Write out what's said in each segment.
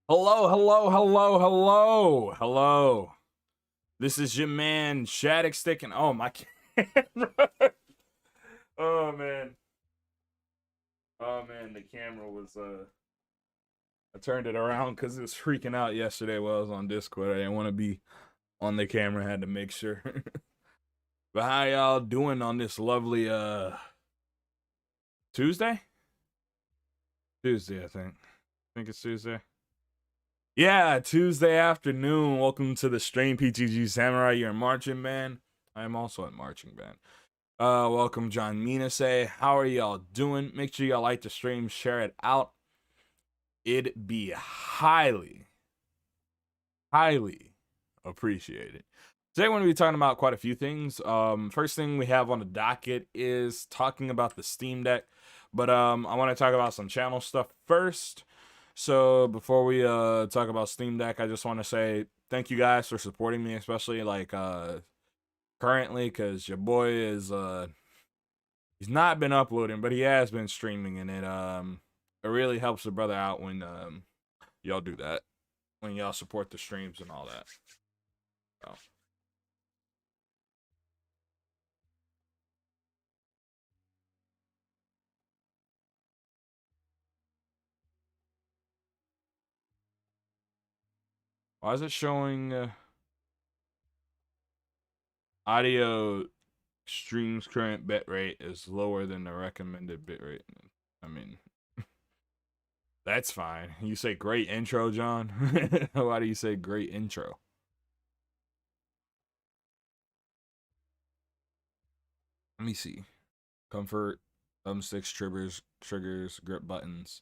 Hello, hello, hello, hello, hello. This is your man Shadicstick, and oh my camera. Oh man. Oh man, the camera was I turned it around because it was freaking out yesterday while I was on Discord. I didn't want to be on the camera, I had to make sure. But how y'all doing on this lovely Tuesday? Tuesday, I think. I think it's Tuesday. Yeah, Tuesday afternoon. Welcome to the stream, PTG Samurai. You're in marching band. I am also in marching band. Welcome, John Minase. How are y'all doing? Make sure y'all like the stream, share it out. It'd be highly appreciated. Today we're going to be talking about quite a few things. First thing we have on the docket is talking about the Steam Deck, but I want to talk about some channel stuff first. So before we talk about Steam Deck, I just want to say thank you guys for supporting me, especially like currently, because your boy is he's not been uploading, but he has been streaming, and it really helps the brother out when y'all do that, when y'all support the streams and all that. So. Why is it showing audio streams current bitrate is lower than the recommended bitrate? I mean, that's fine. You say great intro, John. Why do you say great intro? Let me see. Comfort, thumbsticks, triggers, grip buttons,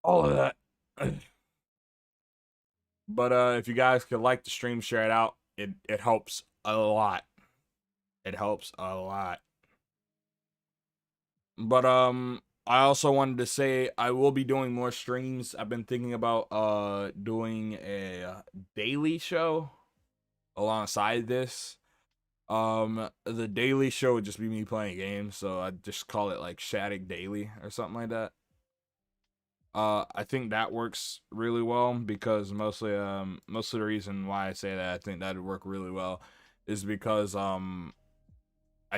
all of that. But if you guys could like the stream, share it out. It helps a lot. It helps a lot. But I also wanted to say I will be doing more streams. I've been thinking about doing a daily show alongside this. The daily show would just be me playing games, so I'd just call it like Shaddic Daily or something like that. I think that works really well because mostly most of the reason why I say that I think that'd work really well is because I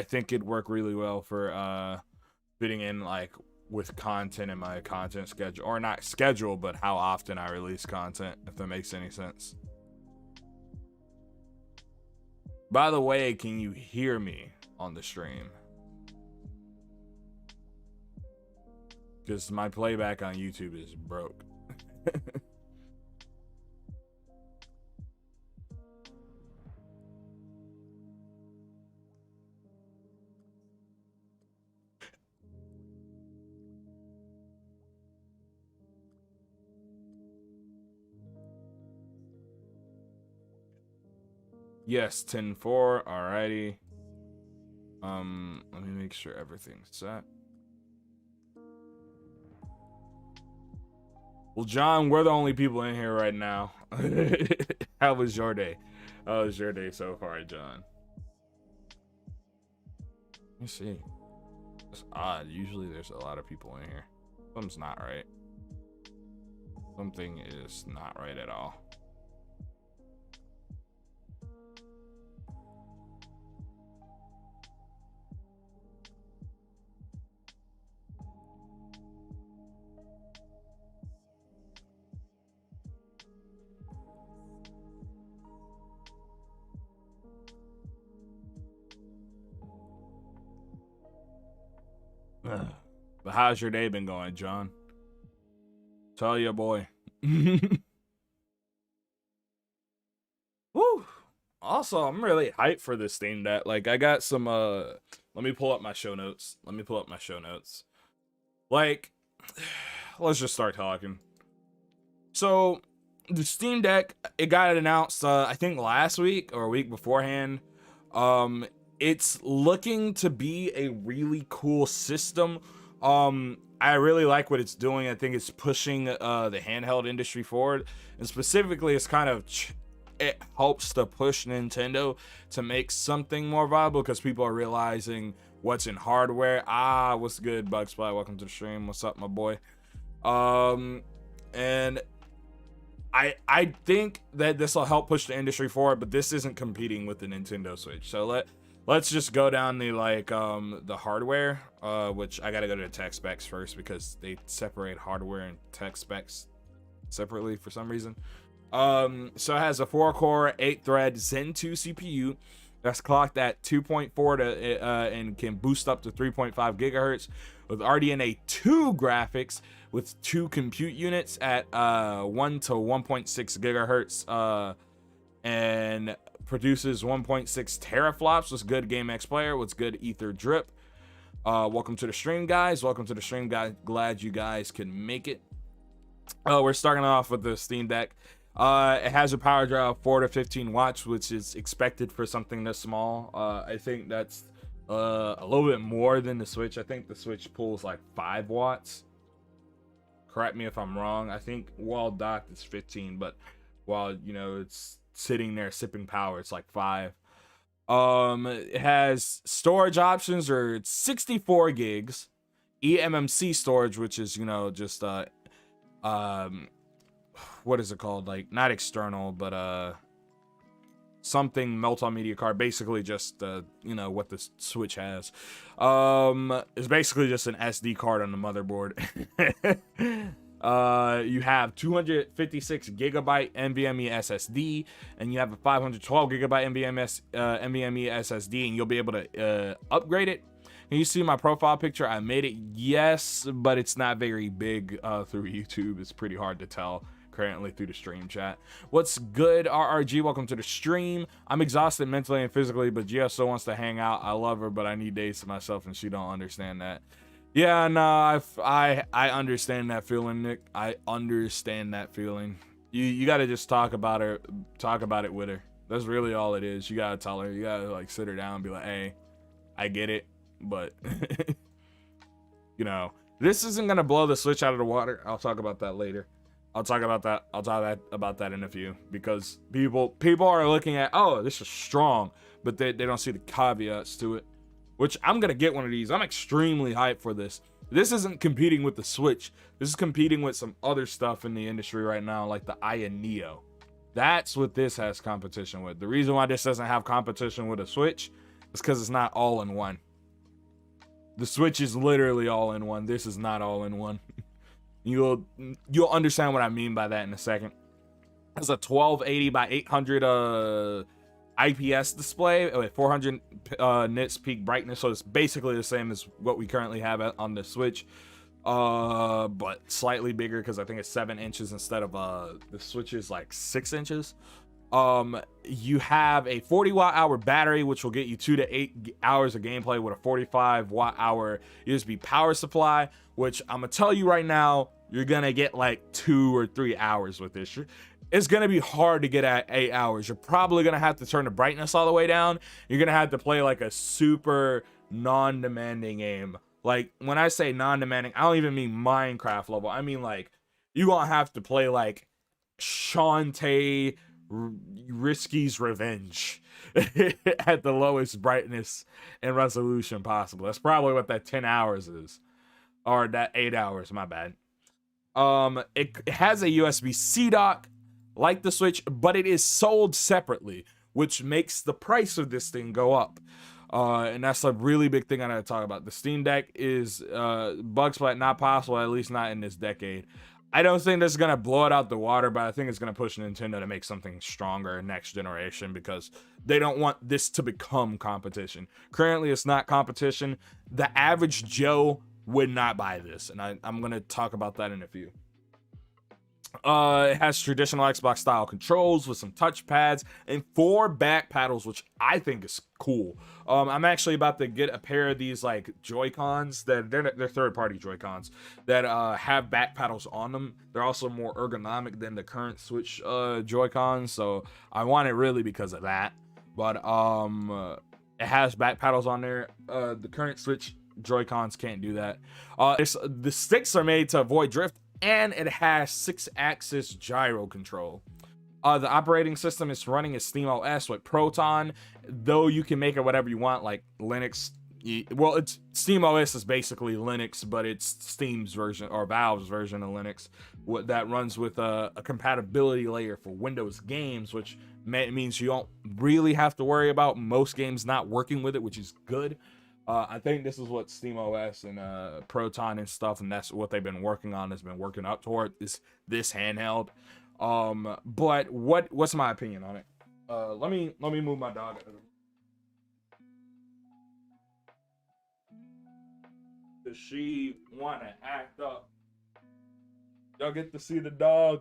think it'd work really well for fitting in like with content in my content schedule, or not schedule, but how often I release content, if that makes any sense. By the way, can you hear me on the stream? Because my playback on YouTube is broke. Yes, 10-4, alrighty. Let me make sure everything's set. Well, John, we're the only people in here right now. How was your day? How was your day so far, John? Let me see. It's odd. Usually there's a lot of people in here. Something's not right. Something is not right at all. But how's your day been going, John? Tell your boy. Woo! Also, I'm really hyped for this Steam Deck. Like, I got some, let me pull up my show notes. Like, let's just start talking. So, the Steam Deck, it got announced, I think last week or a week beforehand. It's looking to be a really cool system. I really like what it's doing. I think it's pushing the handheld industry forward, and specifically it's kind of it helps to push Nintendo to make something more viable because people are realizing what's in hardware. What's good, Bugsplat? Welcome to the stream. What's up, my boy? And I think that this will help push the industry forward, but this isn't competing with the Nintendo Switch. So let's just go down the the hardware, which I gotta go to the tech specs first because they separate hardware and tech specs separately for some reason. So it has a 4-core 8-thread Zen 2 CPU that's clocked at 2.4 to and can boost up to 3.5 gigahertz with RDNA 2 graphics with 2 compute units at 1 to 1.6 gigahertz and produces 1.6 teraflops. What's good, GameX player? What's good, Ether Drip? Welcome to the stream, guys. Welcome to the stream, guys. Glad you guys can make it. We're starting off with the Steam Deck. It has a power draw of 4 to 15 watts, which is expected for something this small. I think that's a little bit more than the Switch. I think the Switch pulls like 5 watts. Correct me if I'm wrong. I think while docked it's 15, but while, you know, it's sitting there sipping power, it's like 5. It has storage options, or it's 64 gigs, eMMC storage, which is, you know, just what is it called? Like, not external, but something multimedia card, basically just you know, what the Switch has. It's basically just an SD card on the motherboard. You have 256 gigabyte NVMe SSD, and you have a 512 gigabyte NVMe SSD, and you'll be able to upgrade it. Can you see my profile picture? I made it, yes, but it's not very big through YouTube. It's pretty hard to tell currently through the stream chat. What's good, RRG? Welcome to the stream. I'm exhausted mentally and physically, but Gia still wants to hang out. I love her, but I need days to myself, and she don't understand that. Yeah, no, I understand that feeling, Nick. I understand that feeling. You got to just talk about it with her. That's really all it is. You got to tell her. You got to like sit her down and be like, hey, I get it, but you know, this isn't gonna blow the Switch out of the water. I'll talk about that later. I'll talk about that in a few, because people are looking at, oh, this is strong, but they don't see the caveats to it, which I'm gonna get one of these. I'm extremely hyped for this. This isn't competing with the Switch. This is competing with some other stuff in the industry right now, like the Aya Neo. That's what this has competition with. The reason why this doesn't have competition with a Switch is because it's not all in one. The Switch is literally all in one. This is not all in one. You'll understand what I mean by that in a second. It's a 1280 by 800 IPS display with 400 nits peak brightness, so it's basically the same as what we currently have on the Switch, but slightly bigger because I think it's 7 inches instead of the Switch is like 6 inches. You have a 40 watt hour battery, which will get you 2 to 8 hours of gameplay with a 45 watt hour USB power supply, which I'm gonna tell you right now, you're gonna get like 2 or 3 hours with this. It's gonna be hard to get at 8 hours. You're probably gonna have to turn the brightness all the way down. You're gonna have to play like a super non-demanding game. Like, when I say non-demanding, I don't even mean Minecraft level. I mean, like, you're gonna have to play like Shantae Risky's Revenge at the lowest brightness and resolution possible. That's probably what that 10 hours is, or that 8 hours, my bad. It has a USB-C dock like the Switch, but it is sold separately, which makes the price of this thing go up. And that's a really big thing I gotta talk about. The Steam Deck is bug splat not possible, at least not in this decade. I don't think this is gonna blow it out the water, but I think it's gonna push Nintendo to make something stronger next generation, because they don't want this to become competition. Currently, it's not competition. The average Joe would not buy this, and I'm gonna talk about that in a few. It has traditional Xbox style controls with some touch pads and 4 back paddles, which I think is cool. I'm actually about to get a pair of these like Joycons that they're third-party Joycons that have back paddles on them. They're also more ergonomic than the current Switch Joycons, so I want it really because of that. But it has back paddles on there. The current Switch Joy-Cons can't do that. The sticks are made to avoid drift, and it has 6-axis gyro control. The operating system is running as SteamOS with Proton, though you can make it whatever you want, like Linux, well, it's Steam OS is basically Linux, but it's Steam's version or Valve's version of Linux. What that runs with a compatibility layer for Windows games, which means you don't really have to worry about most games not working with it, which is good. I think this is what Steam OS and Proton and stuff, and that's what they've been working on. Has been working up toward is this handheld. But what's my opinion on it? Let me move my dog. Does she want to act up? Y'all get to see the dog.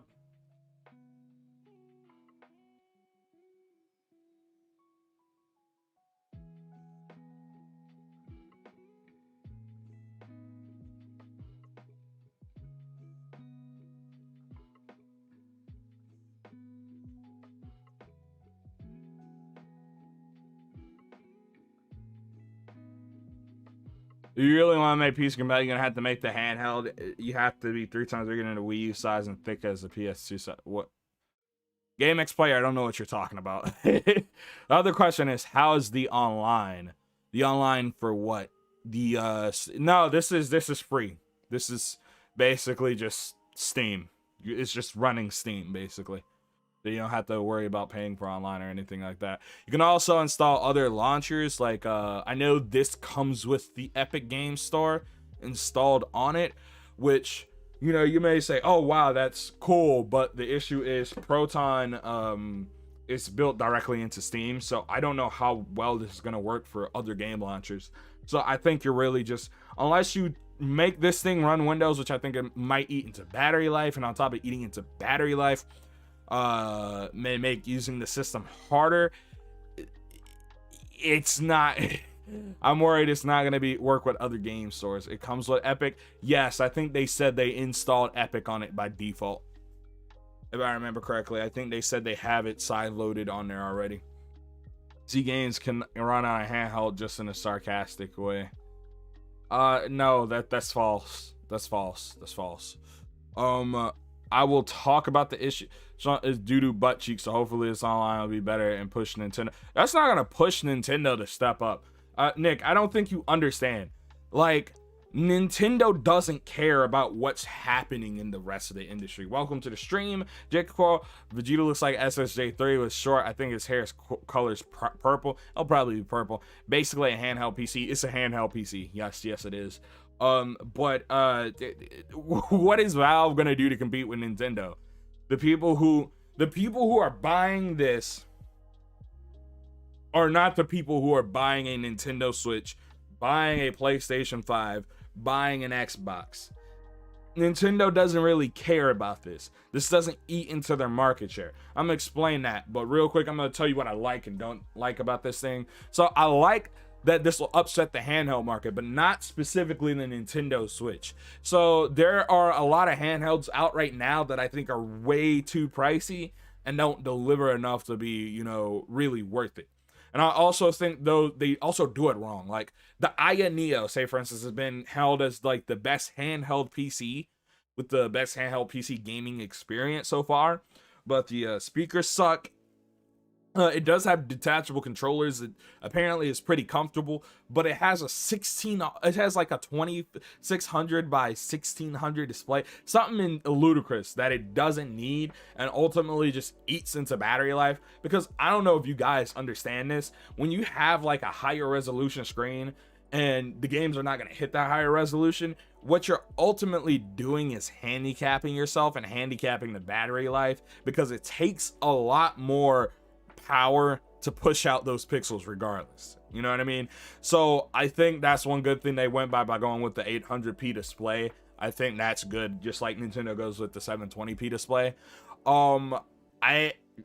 If you really want to make PC compatible, you're gonna have to make the handheld. You have to be 3 times bigger than a Wii U size and thick as the PS2 size. What? GameX player, I don't know what you're talking about. The other question is, how is the online? The online for what? The no, this is free. This is basically just Steam. It's just running Steam basically. So you don't have to worry about paying for online or anything like that. You can also install other launchers. Like I know this comes with the Epic Games Store installed on it, which, you know, you may say, oh wow, that's cool, but the issue is Proton is built directly into Steam, so I don't know how well this is gonna work for other game launchers. So I think you're really just, unless you make this thing run Windows, which I think it might eat into battery life, and on top of eating into battery life, may make using the system harder. It's not I'm worried it's not going to work with other game stores. It comes with Epic. Yes, I think they said they installed Epic on it by default, if I remember correctly. I think they said they have it side loaded on there already. Z games can run on a handheld, just in a sarcastic way. No, that's false. That's false. I will talk about the issue. It's due to butt cheeks, so hopefully this online will be better and push Nintendo. That's not gonna push Nintendo to step up. Nick, I don't think you understand. Like, Nintendo doesn't care about what's happening in the rest of the industry. Welcome to the stream, Jake Cole. Vegeta looks like SSJ3 with short. I think his hair color's purple. It'll probably be purple. Basically a handheld PC. It's a handheld PC. Yes, it is. But what is Valve gonna do to compete with Nintendo? The people who are buying this are not the people who are buying a Nintendo Switch, buying a PlayStation 5, buying an Xbox. Nintendo doesn't really care about this. This doesn't eat into their market share. I'm gonna explain that, but real quick, I'm gonna tell you what I like and don't like about this thing. So I like that this will upset the handheld market, but not specifically the Nintendo Switch. So there are a lot of handhelds out right now that I think are way too pricey and don't deliver enough to be, you know, really worth it. And I also think, though, they also do it wrong. Like the Aya Neo, say for instance, has been held as like the best handheld PC with the best handheld PC gaming experience so far, but the speakers suck. It does have detachable controllers. It apparently is pretty comfortable, but it has it has like a 2600 by 1600 display, something ludicrous that it doesn't need, and ultimately just eats into battery life. Because I don't know if you guys understand this, when you have like a higher resolution screen and the games are not going to hit that higher resolution, what you're ultimately doing is handicapping yourself and handicapping the battery life, because it takes a lot more power to push out those pixels regardless. You know what I mean? So I think that's one good thing they went by going with the 800p display. I think that's good, just like Nintendo goes with the 720p display. I'm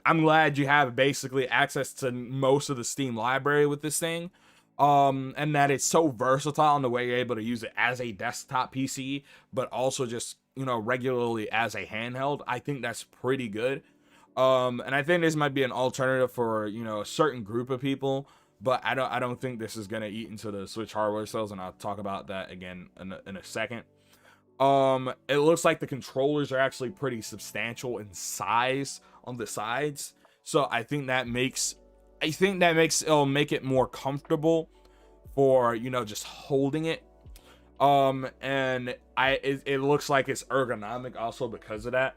glad you have basically access to most of the Steam library with this thing, and that it's so versatile in the way you're able to use it as a desktop PC, but also just, you know, regularly as a handheld. I think that's pretty good. And I think this might be an alternative for, you know, a certain group of people, but I don't think this is gonna eat into the Switch hardware sales, and I'll talk about that again in a second. It looks like the controllers are actually pretty substantial in size on the sides, so I think that makes it'll make it more comfortable for, you know, just holding it. And it looks like it's ergonomic also because of that.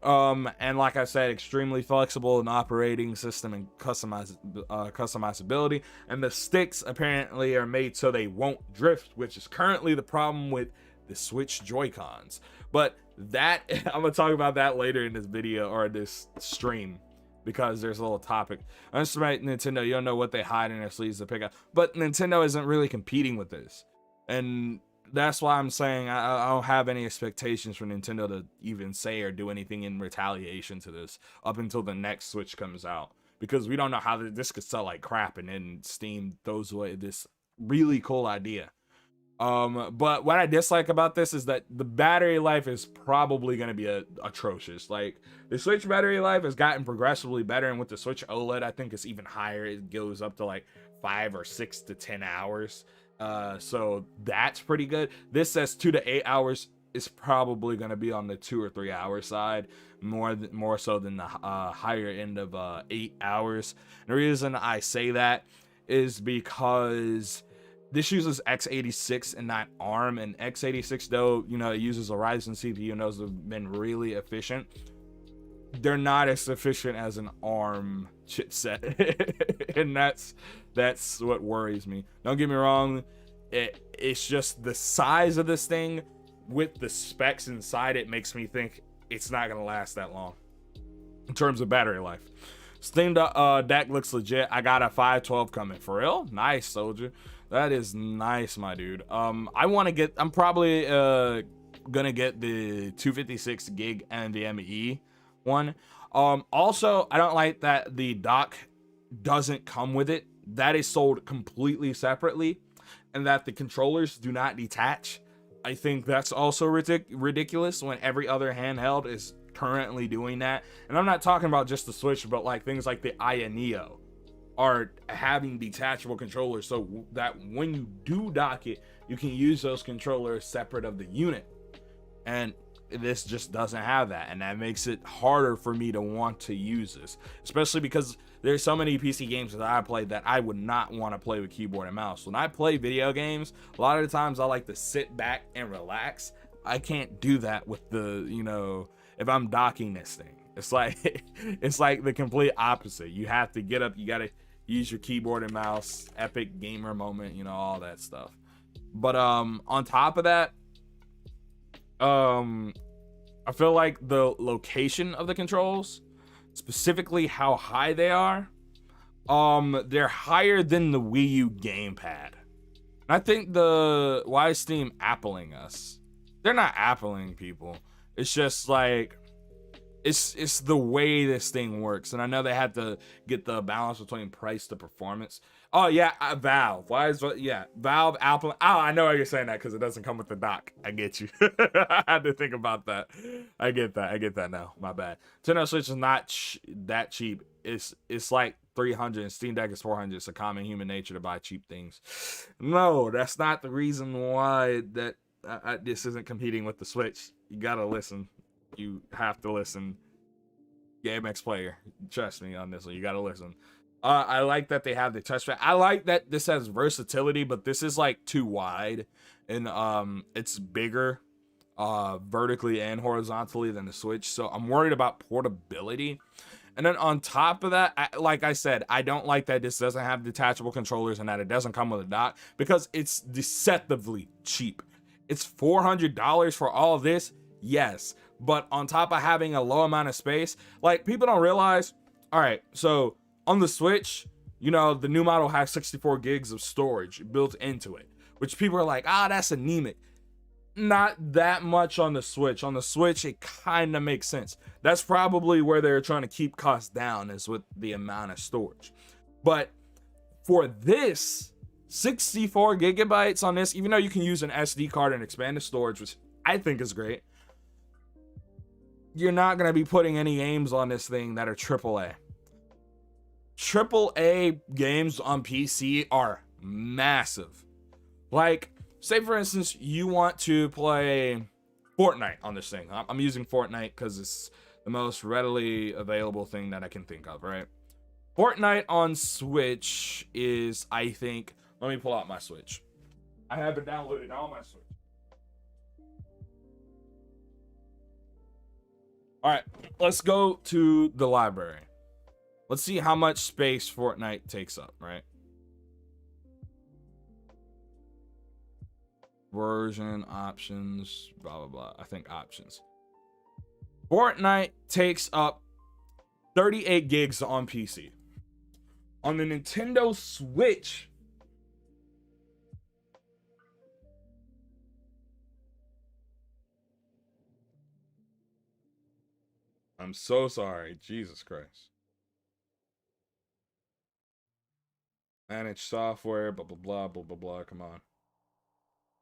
And like I said, extremely flexible in operating system and customizability. And the sticks apparently are made so they won't drift, which is currently the problem with the Switch Joy-Cons. But that I'm gonna talk about that later in this video or this stream, because there's a little topic. Underestimate Nintendo, you don't know what they hide in their sleeves to pick up. But Nintendo isn't really competing with this, and that's why I'm saying I don't have any expectations for Nintendo to even say or do anything in retaliation to this up until the next Switch comes out, because we don't know how this could sell like crap, and then Steam throws away this really cool idea. But what I dislike about this is that the battery life is probably going to be atrocious. Like, the Switch battery life has gotten progressively better, and with the Switch OLED, I think it's even higher. It goes up to like 5 or 6 to 10 hours. So that's pretty good. This says 2 to 8 hours. Is probably going to be on the 2 or 3 hour side, more so than the higher end of 8 hours. And the reason I say that is because this uses x86 and not ARM, and x86, though, you know, it uses a Ryzen CPU, and those have been really efficient. They're not as efficient as an ARM chipset, and that's what worries me. Don't get me wrong, it's just the size of this thing with the specs inside it makes me think it's not gonna last that long in terms of battery life. Steam Deck looks legit. I got a 512 coming. For real? Nice, soldier. That is nice, my dude. I'm probably gonna get the 256 gig NVMe one. Also, I don't like that the dock doesn't come with it. That is sold completely separately, and that the controllers do not detach. I think that's also ridiculous when every other handheld is currently doing that. And I'm not talking about just the Switch, but like things like the Aya Neo are having detachable controllers, so that when you do dock it, you can use those controllers separate of the unit. And this just doesn't have that, and that makes it harder for me to want to use this, especially because there's so many PC games that I play that I would not want to play with keyboard and mouse. When I play video games, a lot of the times I like to sit back and relax. I can't do that with the, you know, if I'm docking this thing. It's like it's like the complete opposite. You have to get up, you gotta use your keyboard and mouse, epic gamer moment, you know, all that stuff. But on top of that, I feel like the location of the controls, specifically how high they are, they're higher than the Wii U gamepad. And I think why is Steam appling us? They're not appling people. It's just like, it's the way this thing works. And I know they had to get the balance between price to performance. Oh yeah, Valve. Valve, Apple. Oh, I know why you're saying that, because it doesn't come with the dock. I get you. I had to think about that. I get that now. My bad. Nintendo Switch is not that cheap. It's like 300, and Steam Deck is 400. It's a common human nature to buy cheap things. No, that's not the reason why that this isn't competing with the Switch. You gotta listen. You have to listen. GameX player, trust me on this one. You gotta listen. I like that they have the touchpad. I like that this has versatility, but this is like too wide, and it's bigger vertically and horizontally than the Switch. So I'm worried about portability. And then on top of that, like I said, I don't like that this doesn't have detachable controllers and that it doesn't come with a dock, because it's deceptively cheap. It's $400 for all of this, yes. But on top of having a low amount of space, like, people don't realize, all right, so on the Switch, you know, the new model has 64 gigs of storage built into it, which people are like, that's anemic. Not that much on the Switch. On the Switch, it kind of makes sense. That's probably where they're trying to keep costs down, is with the amount of storage. But for this, 64 gigabytes on this, even though you can use an SD card and expand the storage, which I think is great, you're not going to be putting any games on this thing that are AAA. AAA games on PC are massive. Like, say for instance, you want to play Fortnite on this thing. I'm using Fortnite because it's the most readily available thing that I can think of, right? Fortnite on Switch is, I think, Let me pull out my Switch. I have it downloaded on my Switch. All right, let's go to the library. Let's see how much space Fortnite takes up, right? Version, options, blah, blah, blah. I think options. Fortnite takes up 38 gigs on PC. On the Nintendo Switch, I'm so sorry. Jesus Christ. Manage software, blah, blah, blah, blah, blah, blah. Come on.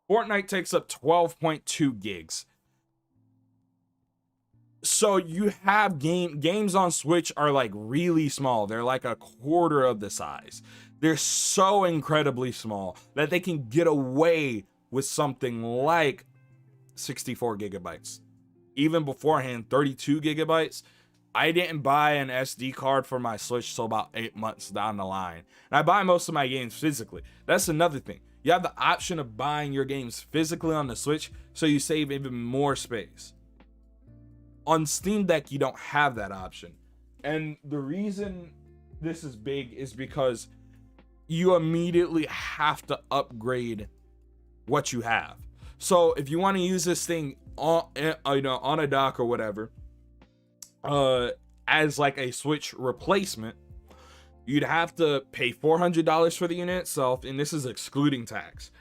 Fortnite takes up 12.2 gigs. So you have games on Switch are like really small. They're like a quarter of the size. They're so incredibly small that they can get away with something like 64 gigabytes. Even beforehand, 32 gigabytes. I didn't buy an SD card for my Switch till about 8 months down the line. And I buy most of my games physically. That's another thing. You have the option of buying your games physically on the Switch, so you save even more space. On Steam Deck, you don't have that option. And the reason this is big is because you immediately have to upgrade what you have. So if you want to use this thing on a dock or whatever, as like a Switch replacement, you'd have to pay $400 for the unit itself, and this is excluding tax.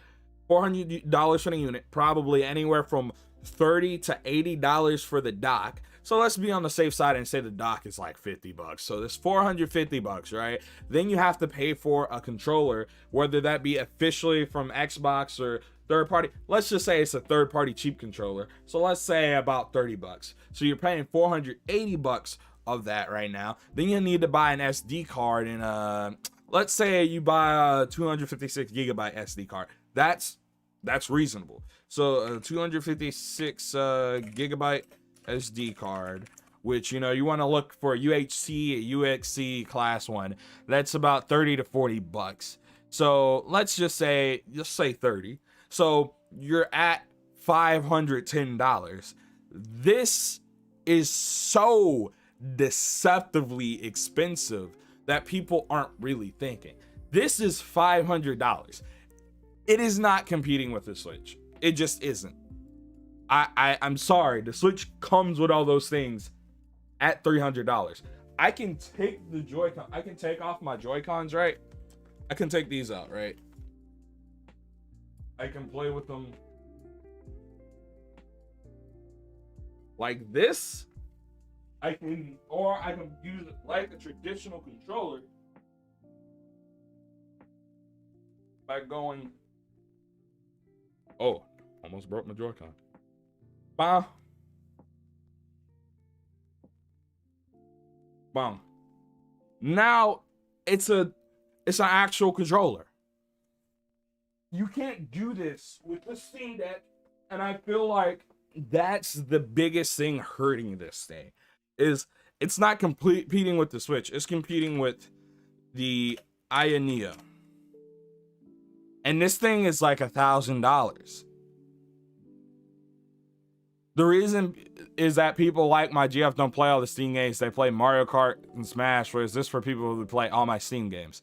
$400 for the unit, probably anywhere from $30 to $80 for the dock. So let's be on the safe side and say the dock is like $50. So this $450, right? Then you have to pay for a controller, whether that be officially from Xbox or third party. Let's just say it's a third party cheap controller. So let's say about $30. So you're paying $480 of that right now. Then you need to buy an SD card, and let's say you buy a 256 gigabyte SD card. That's reasonable. So a 256 gigabyte SD card, which, you know, you want to look for UHC, UXC class one. That's about 30 to 40 bucks. So let's just say 30. So you're at $510. This is so deceptively expensive that people aren't really thinking. This is $500. It is not competing with the Switch. It just isn't. I'm sorry. The Switch comes with all those things at $300. I can take the Joycon. I can take off my Joycons, right? I can take these out, right? I can play with them like this. I can use it like a traditional controller by going. Oh, almost broke my Joy-Con. Bam. Bam. Now it's an actual controller. You can't do this with the Steam Deck, and I feel like that's the biggest thing hurting this thing. Is it's not competing with the Switch. It's competing with the Ionia. And this thing is like $1,000. The reason is that people like my GF don't play all the Steam games. They play Mario Kart and Smash, whereas this for people who play all my Steam games.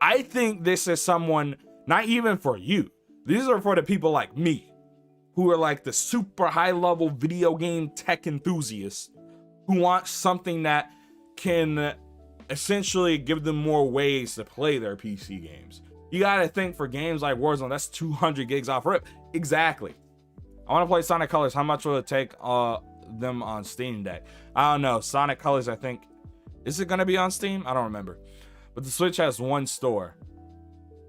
I think this is someone, not even for you. These are for the people like me, who are like the super high level video game tech enthusiasts who want something that can essentially give them more ways to play their PC games. You gotta think, for games like Warzone, that's 200 gigs off rip. Exactly. I want to play Sonic Colors. How much will it take them on Steam Deck? I don't know. Sonic Colors, I think. Is it going to be on Steam? I don't remember. But the Switch has one store.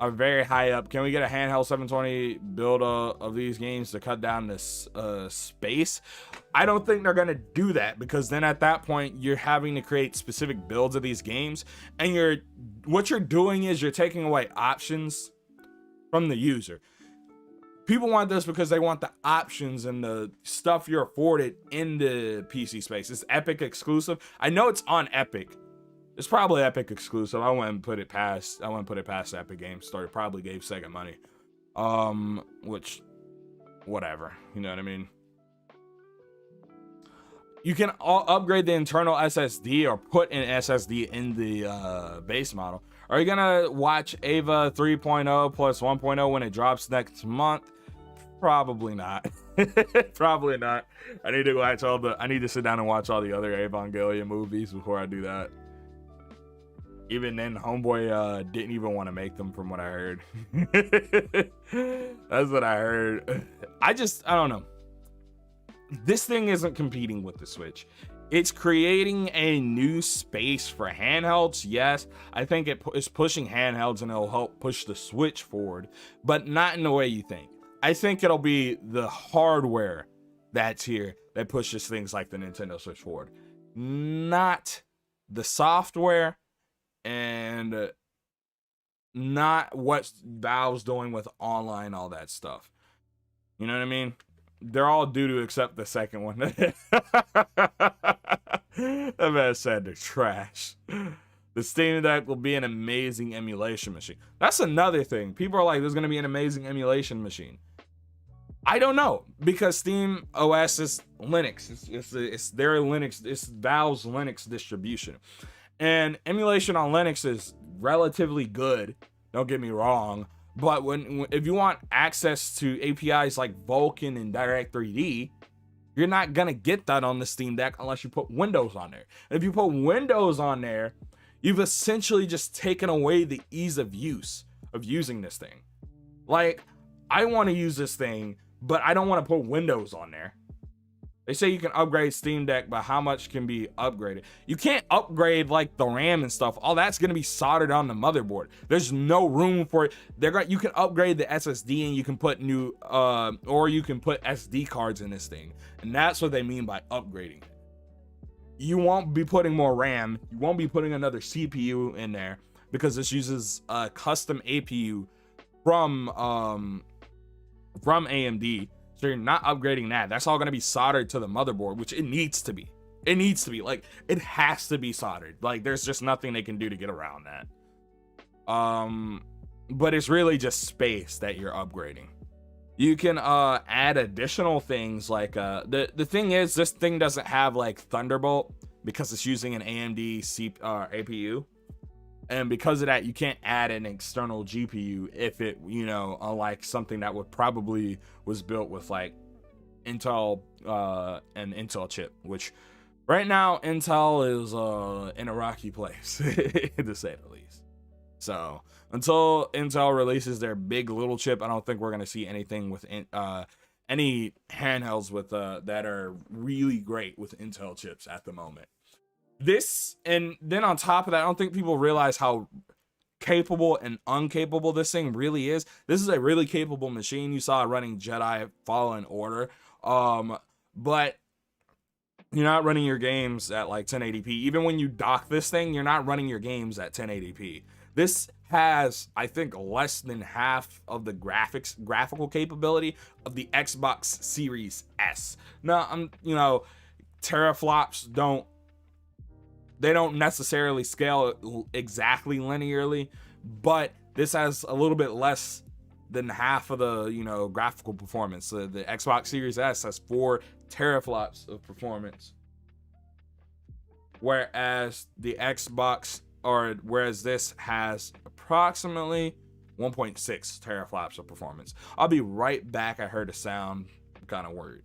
I'm very high up. Can we get a handheld 720 build of these games to cut down this space? I don't think they're going to do that, because then at that point, you're having to create specific builds of these games. And what you're doing is you're taking away options from the user. People want this because they want the options and the stuff you're afforded in the PC space. It's Epic exclusive. I know it's on Epic, It's probably Epic exclusive. I wouldn't put it past Epic Games Store. It probably gave Sega money. Which, whatever. You know what I mean? You can upgrade the internal SSD or put an SSD in the base model. Are you gonna watch Ava 3.0 plus 1.0 when it drops next month? Probably not. Probably not. I need to sit down and watch all the other Evangelion movies before I do that. Even then, Homeboy didn't even want to make them, from what I heard. That's what I heard. I don't know. This thing isn't competing with the Switch. It's creating a new space for handhelds. Yes, I think it is pushing handhelds and it'll help push the Switch forward, but not in the way you think. I think it'll be the hardware that's here that pushes things like the Nintendo Switch forward, not the software and not what Valve's doing with online, all that stuff. You know what I mean? They're all due to accept the second one. That man said they're trash. The Steam Deck will be an amazing emulation machine. That's another thing. People are like, there's going to be an amazing emulation machine. I don't know, because Steam OS is Linux. It's their Linux. It's Valve's Linux distribution. And emulation on Linux is relatively good. Don't get me wrong. But if you want access to APIs like Vulkan and Direct3D, you're not going to get that on the Steam Deck unless you put Windows on there. And if you put Windows on there, you've essentially just taken away the ease of use of using this thing. Like, I want to use this thing, but I don't want to put Windows on there. They say you can upgrade Steam Deck, but how much can be upgraded? You can't upgrade like the RAM and stuff. All that's going to be soldered on the motherboard. There's no room for it. You can upgrade the SSD and you can put new, or you can put SD cards in this thing. And that's what they mean by upgrading. You won't be putting more RAM. You won't be putting another CPU in there because this uses a custom APU from AMD. So you're not upgrading that. That's all going to be soldered to the motherboard, which it needs to be. It needs to be. Like, it has to be soldered. Like, there's just nothing they can do to get around that. But it's really just space that you're upgrading. You can add additional things like the thing is, this thing doesn't have like Thunderbolt because it's using an AMD APU. And because of that, you can't add an external GPU if it, unlike something that was built with like Intel, an Intel chip, which right now Intel is in a rocky place, to say the least. So until Intel releases their big little chip, I don't think we're gonna see anything with any handhelds with that are really great with Intel chips at the moment. This, and then on top of that, I don't think people realize how capable and uncapable this thing really is. This is a really capable machine. You saw it running Jedi Fallen Order, but you're not running your games at like 1080p. Even when you dock this thing, you're not running your games at 1080p. This has, I think, less than half of the graphical capability of the Xbox Series S. Now, teraflops don't necessarily scale exactly linearly, but this has a little bit less than half of the graphical performance. The Xbox Series S has 4 teraflops of performance, whereas this has approximately 1.6 teraflops of performance. I'll be right back. I heard a sound kind of weird.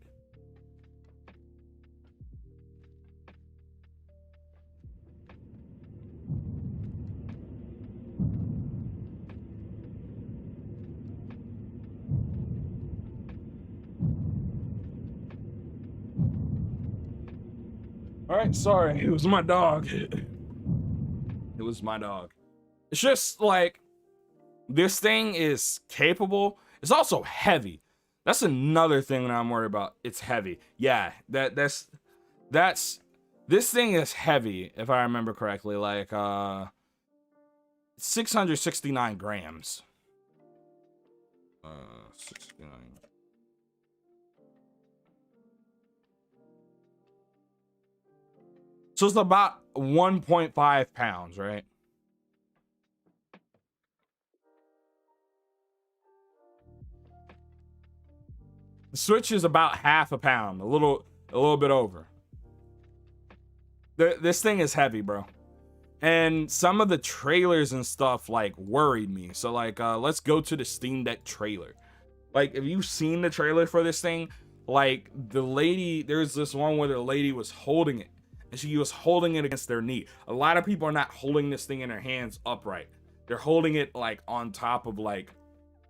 All right, sorry, it was my dog. It was my dog. It's just like, this thing is capable. It's also heavy. That's another thing that I'm worried about. It's heavy. Yeah, this thing is heavy, if I remember correctly, like 669 grams. 69. So it's about 1.5 pounds, right? The Switch is about half a pound, a little bit over. This thing is heavy, bro. And some of the trailers and stuff like worried me. So like, let's go to the Steam Deck trailer. Like, have you seen the trailer for this thing? Like, the lady, there's this one where the lady was holding it, and she was holding it against their knee. A lot of people are not holding this thing in their hands upright. They're holding it like on top of like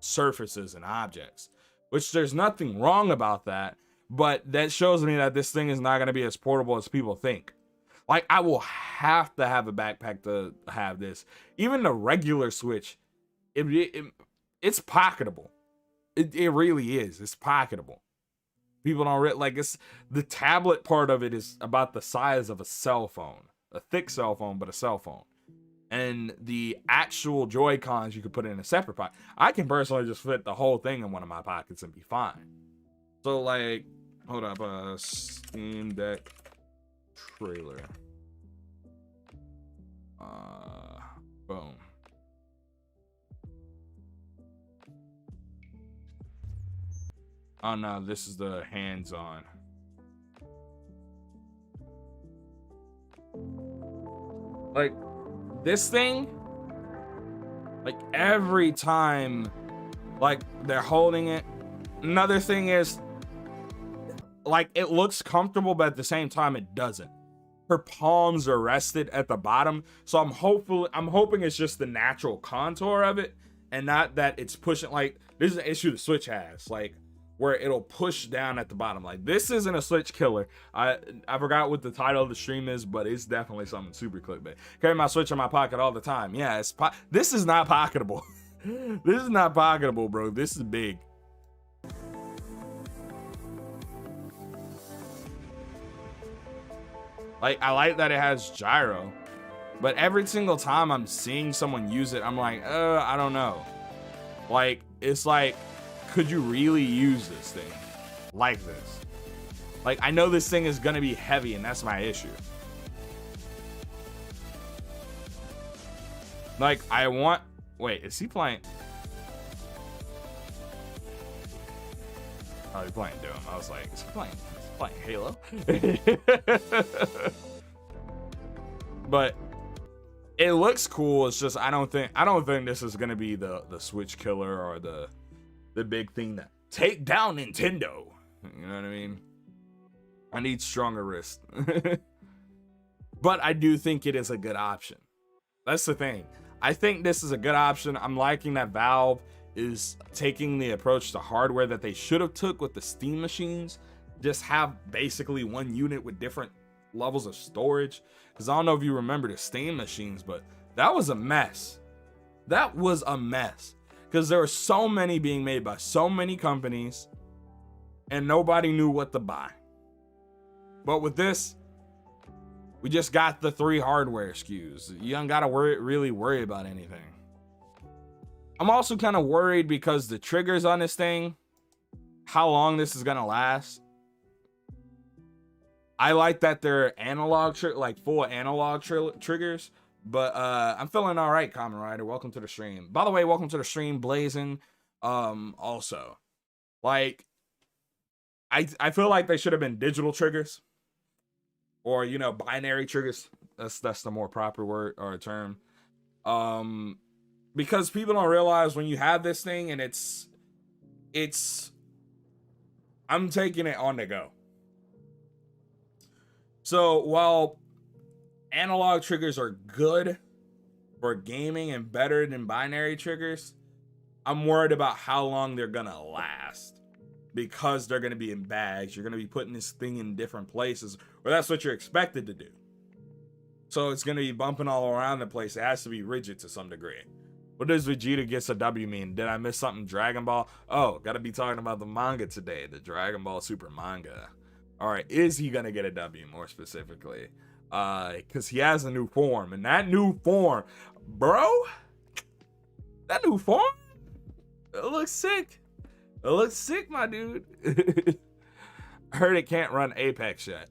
surfaces and objects, which there's nothing wrong about that. But that shows me that this thing is not going to be as portable as people think. Like, I will have to have a backpack to have this. Even the regular Switch, it's pocketable. It really is. It's pocketable. People don't like, it's the tablet part of it is about the size of a cell phone, a thick cell phone, but a cell phone. And the actual Joy-Cons you could put in a separate pocket. I can personally just fit the whole thing in one of my pockets and be fine. So like, hold up, Steam Deck trailer. Boom. Oh no, this is the hands-on. Like, this thing, like every time, like they're holding it. Another thing is, like, it looks comfortable, but at the same time it doesn't. Her palms are rested at the bottom, so I'm hoping it's just the natural contour of it, and not that it's pushing. Like, this is an issue the Switch has, like, where it'll push down at the bottom. Like, this isn't a Switch killer. I forgot what the title of the stream is, but it's definitely something super clickbait. Carry my Switch in my pocket all the time. Yeah, this is not pocketable. This is not pocketable, bro. This is big. Like, I like that it has gyro, but every single time I'm seeing someone use it, I'm like, I don't know. Like, it's like, could you really use this thing like this? Like, I know this thing is gonna be heavy, and that's my issue. Like, wait, is he playing? Oh, he's playing Doom. I was like, is he playing Halo? But it looks cool. It's just I don't think this is gonna be the Switch killer or the big thing that take down Nintendo. You know what I mean? I need stronger wrists. But I do think it is a good option. That's the thing. I think this is a good option. I'm liking that Valve is taking the approach to hardware that they should have took with the Steam machines. Just have basically one unit with different levels of storage. Because I don't know if you remember the Steam machines, but that was a mess. That was a mess. Because there were so many being made by so many companies, and nobody knew what to buy. But with this, we just got the 3 hardware SKUs. You don't gotta really worry about anything. I'm also kind of worried because the triggers on this thing, how long this is gonna last. I like that they're analog, like full analog triggers. But I'm feeling all right, Kamen Rider. Welcome to the stream. By the way, welcome to the stream, Blazing. Also, like, I feel like they should have been digital triggers, or binary triggers. That's the more proper word or term. Because people don't realize when you have this thing and it's I'm taking it on the go. So while analog triggers are good for gaming and better than binary triggers, I'm worried about how long they're gonna last, because they're gonna be in bags. You're gonna be putting this thing in different places, or that's what you're expected to do. So it's gonna be bumping all around the place. It has to be rigid to some degree. What does Vegeta gets a W mean? Did I miss something? Dragon Ball? Oh, gotta be talking about the manga today, the Dragon Ball Super manga. All right, is he gonna get a W more specifically? Because he has a new form, and that new form, bro, that new form, it looks sick. It looks sick, my dude. I heard it can't run Apex yet.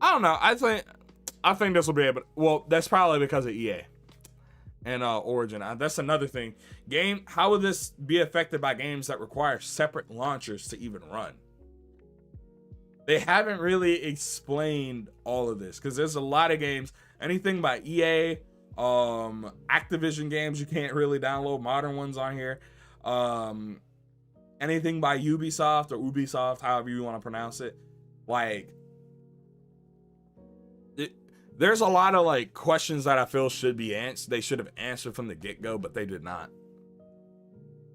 I don't know. I think I think this will be able to, well, that's probably because of EA and Origin. That's another thing. How will this be affected by games that require separate launchers to even run? They haven't really explained all of this, because there's a lot of games, anything by EA, Activision games you can't really download modern ones on here. Anything by Ubisoft or Ubisoft, however you want to pronounce it, like there's a lot of like questions that I feel should be answered. They should have answered from the get-go, but they did not.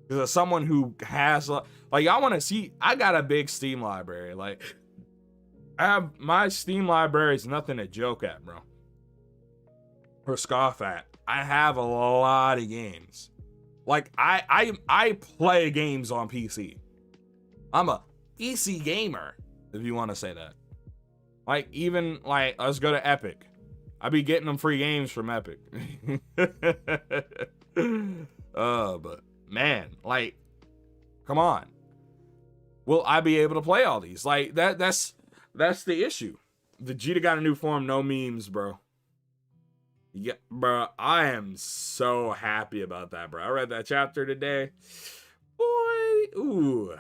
Because as someone who has like, I want to see, I got a big Steam library. Like, my Steam library is nothing to joke at, bro, or scoff at. I have a lot of games. Like, I play games on PC. I'm a PC gamer, if you want to say that. Like, even like, let's go to Epic. I be getting them free games from Epic. But man, like, come on. Will I be able to play all these? Like, that's the issue. Vegeta got a new form, no memes, bro. Yeah, bro, I am so happy about that, bro. I read that chapter today. Boy, ooh.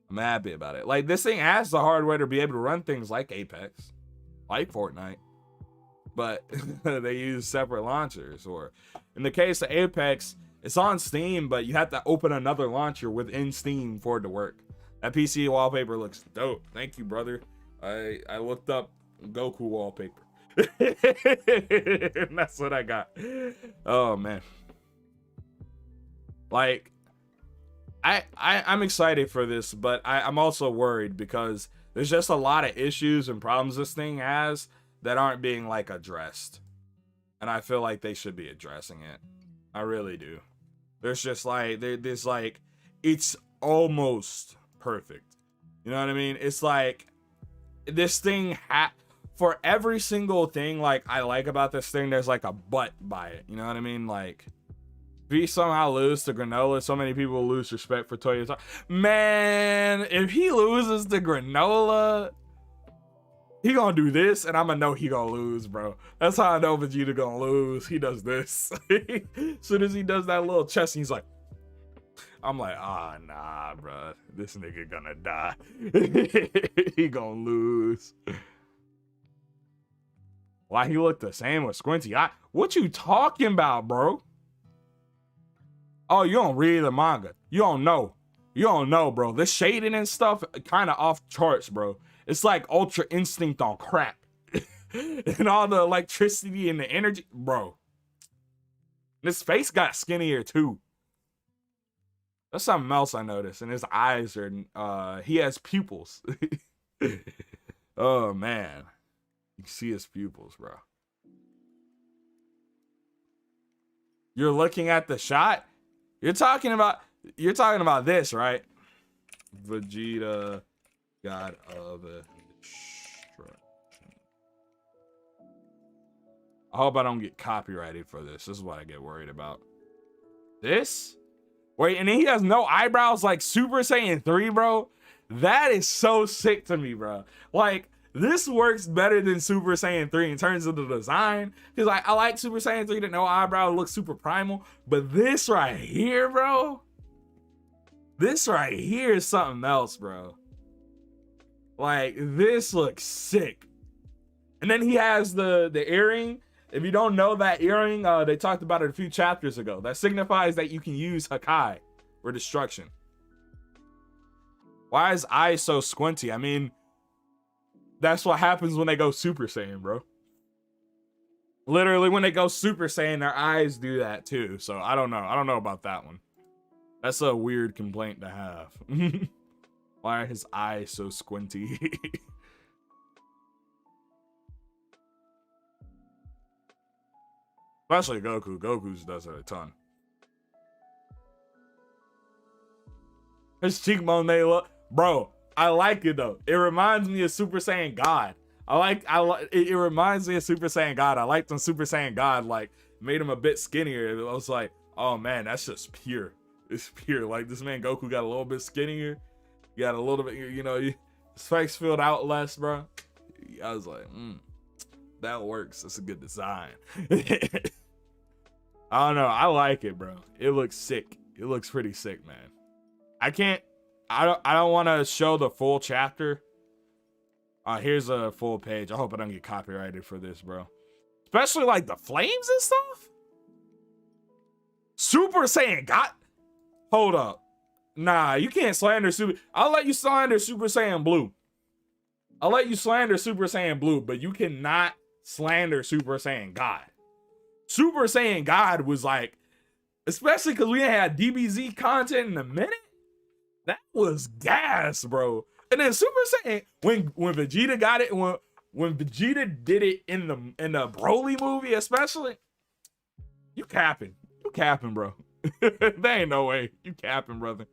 I'm happy about it. Like, this thing has the hardware to be able to run things like Apex, like Fortnite, but they use separate launchers. Or in the case of Apex, it's on Steam, but you have to open another launcher within Steam for it to work. That PC wallpaper looks dope. Thank you, brother. I looked up Goku wallpaper. And that's what I got. Oh man. Like, I'm excited for this, but I'm also worried because there's just a lot of issues and problems this thing has that aren't being like addressed. And I feel like they should be addressing it. I really do. There's just like, there's like, it's almost perfect. You know what I mean? It's like, this thing for every single thing like I like about this thing, there's like a but by it. You know what I mean? Like, if he somehow lose to Granola, so many people will lose respect for Toyota. Man, if he loses to Granola, he gonna do this, and I'm gonna know he gonna lose, bro. That's how I know Vegeta gonna lose. He does this. As soon as he does that little chest, he's like, I'm like, ah, nah, bro. This nigga gonna die. He gonna lose. Why he looked the same with Squinty? What you talking about, bro? Oh, you don't read the manga. You don't know. You don't know, bro. This shading and stuff kind of off charts, bro. It's like Ultra Instinct on crack. And all the electricity and the energy, bro. His face got skinnier too. That's something else I noticed. And his eyes are, he has pupils. Oh, man. You can see his pupils, bro. You're looking at the shot? You're talking about this, right? Vegeta, God of Destruction. I hope I don't get copyrighted for this. This is what I get worried about. This? Wait, and then he has no eyebrows like Super Saiyan 3, bro? That is so sick to me, bro. Like, this works better than Super Saiyan 3 in terms of the design. Because like, I like Super Saiyan 3 that no eyebrow looks super primal. But this right here, bro. This right here is something else, bro. Like, this looks sick. And then he has the earring. If you don't know that earring, they talked about it a few chapters ago. That signifies that you can use Hakai or destruction. Why is eyes so squinty? I mean, that's what happens when they go Super Saiyan, bro. Literally, when they go Super Saiyan, their eyes do that too. So I don't know. I don't know about that one. That's a weird complaint to have. Why are his eyes so squinty? Especially Goku. Goku's does it a ton. His cheekbone, they look, bro. I like it though. It reminds me of Super Saiyan God. It reminds me of Super Saiyan God. I liked when Super Saiyan God like made him a bit skinnier. I was like, oh man, that's just pure. It's pure. Like, this man Goku got a little bit skinnier. He got a little bit, you know, his face filled out less, bro. I was like, that works. That's a good design. I don't know. I like it, bro. It looks sick. It looks pretty sick, man. I don't want to show the full chapter. Here's a full page. I hope I don't get copyrighted for this, bro. Especially like the flames and stuff. Super Saiyan God. Hold up. Nah, you can't slander Super. I'll let you slander Super Saiyan Blue. I'll let you slander Super Saiyan Blue, but you cannot slander Super Saiyan God. Super Saiyan God was like, especially because we ain't had DBZ content in a minute. That was gas, bro. And then Super Saiyan, when Vegeta got it, when Vegeta did it in the Broly movie, especially, you capping, bro. There ain't no way, you capping, brother.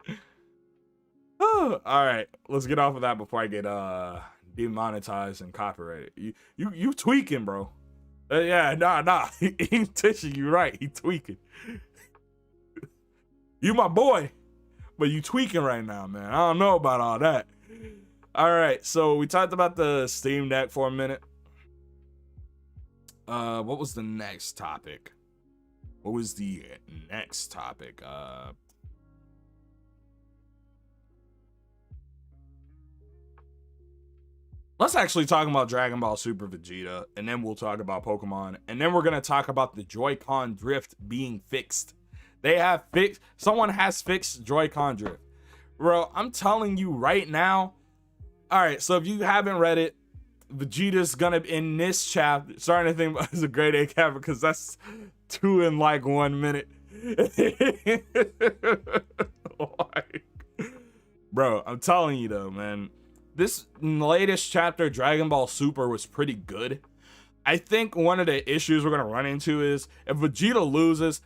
All right, let's get off of that before I get demonetized and copyrighted. You tweaking, bro. Yeah, nah. He tissue you right. He tweaking. You my boy, but you tweaking right now, man. I don't know about all that. All right, so we talked about the Steam Deck for a minute. What was the next topic? Let's actually talk about Dragon Ball Super Vegeta, and then we'll talk about Pokemon, and then we're gonna talk about the Joy-Con drift being fixed. Someone has fixed Joy-Con drift. Bro, I'm telling you right now. All right, so if you haven't read it, Vegeta's gonna, in this chapter, starting to think about it's a grade A cap because that's 2 in like 1 minute. Like, bro, I'm telling you though, man, this latest chapter, Dragon Ball Super, was pretty good. I think one of the issues we're gonna run into is if Vegeta loses,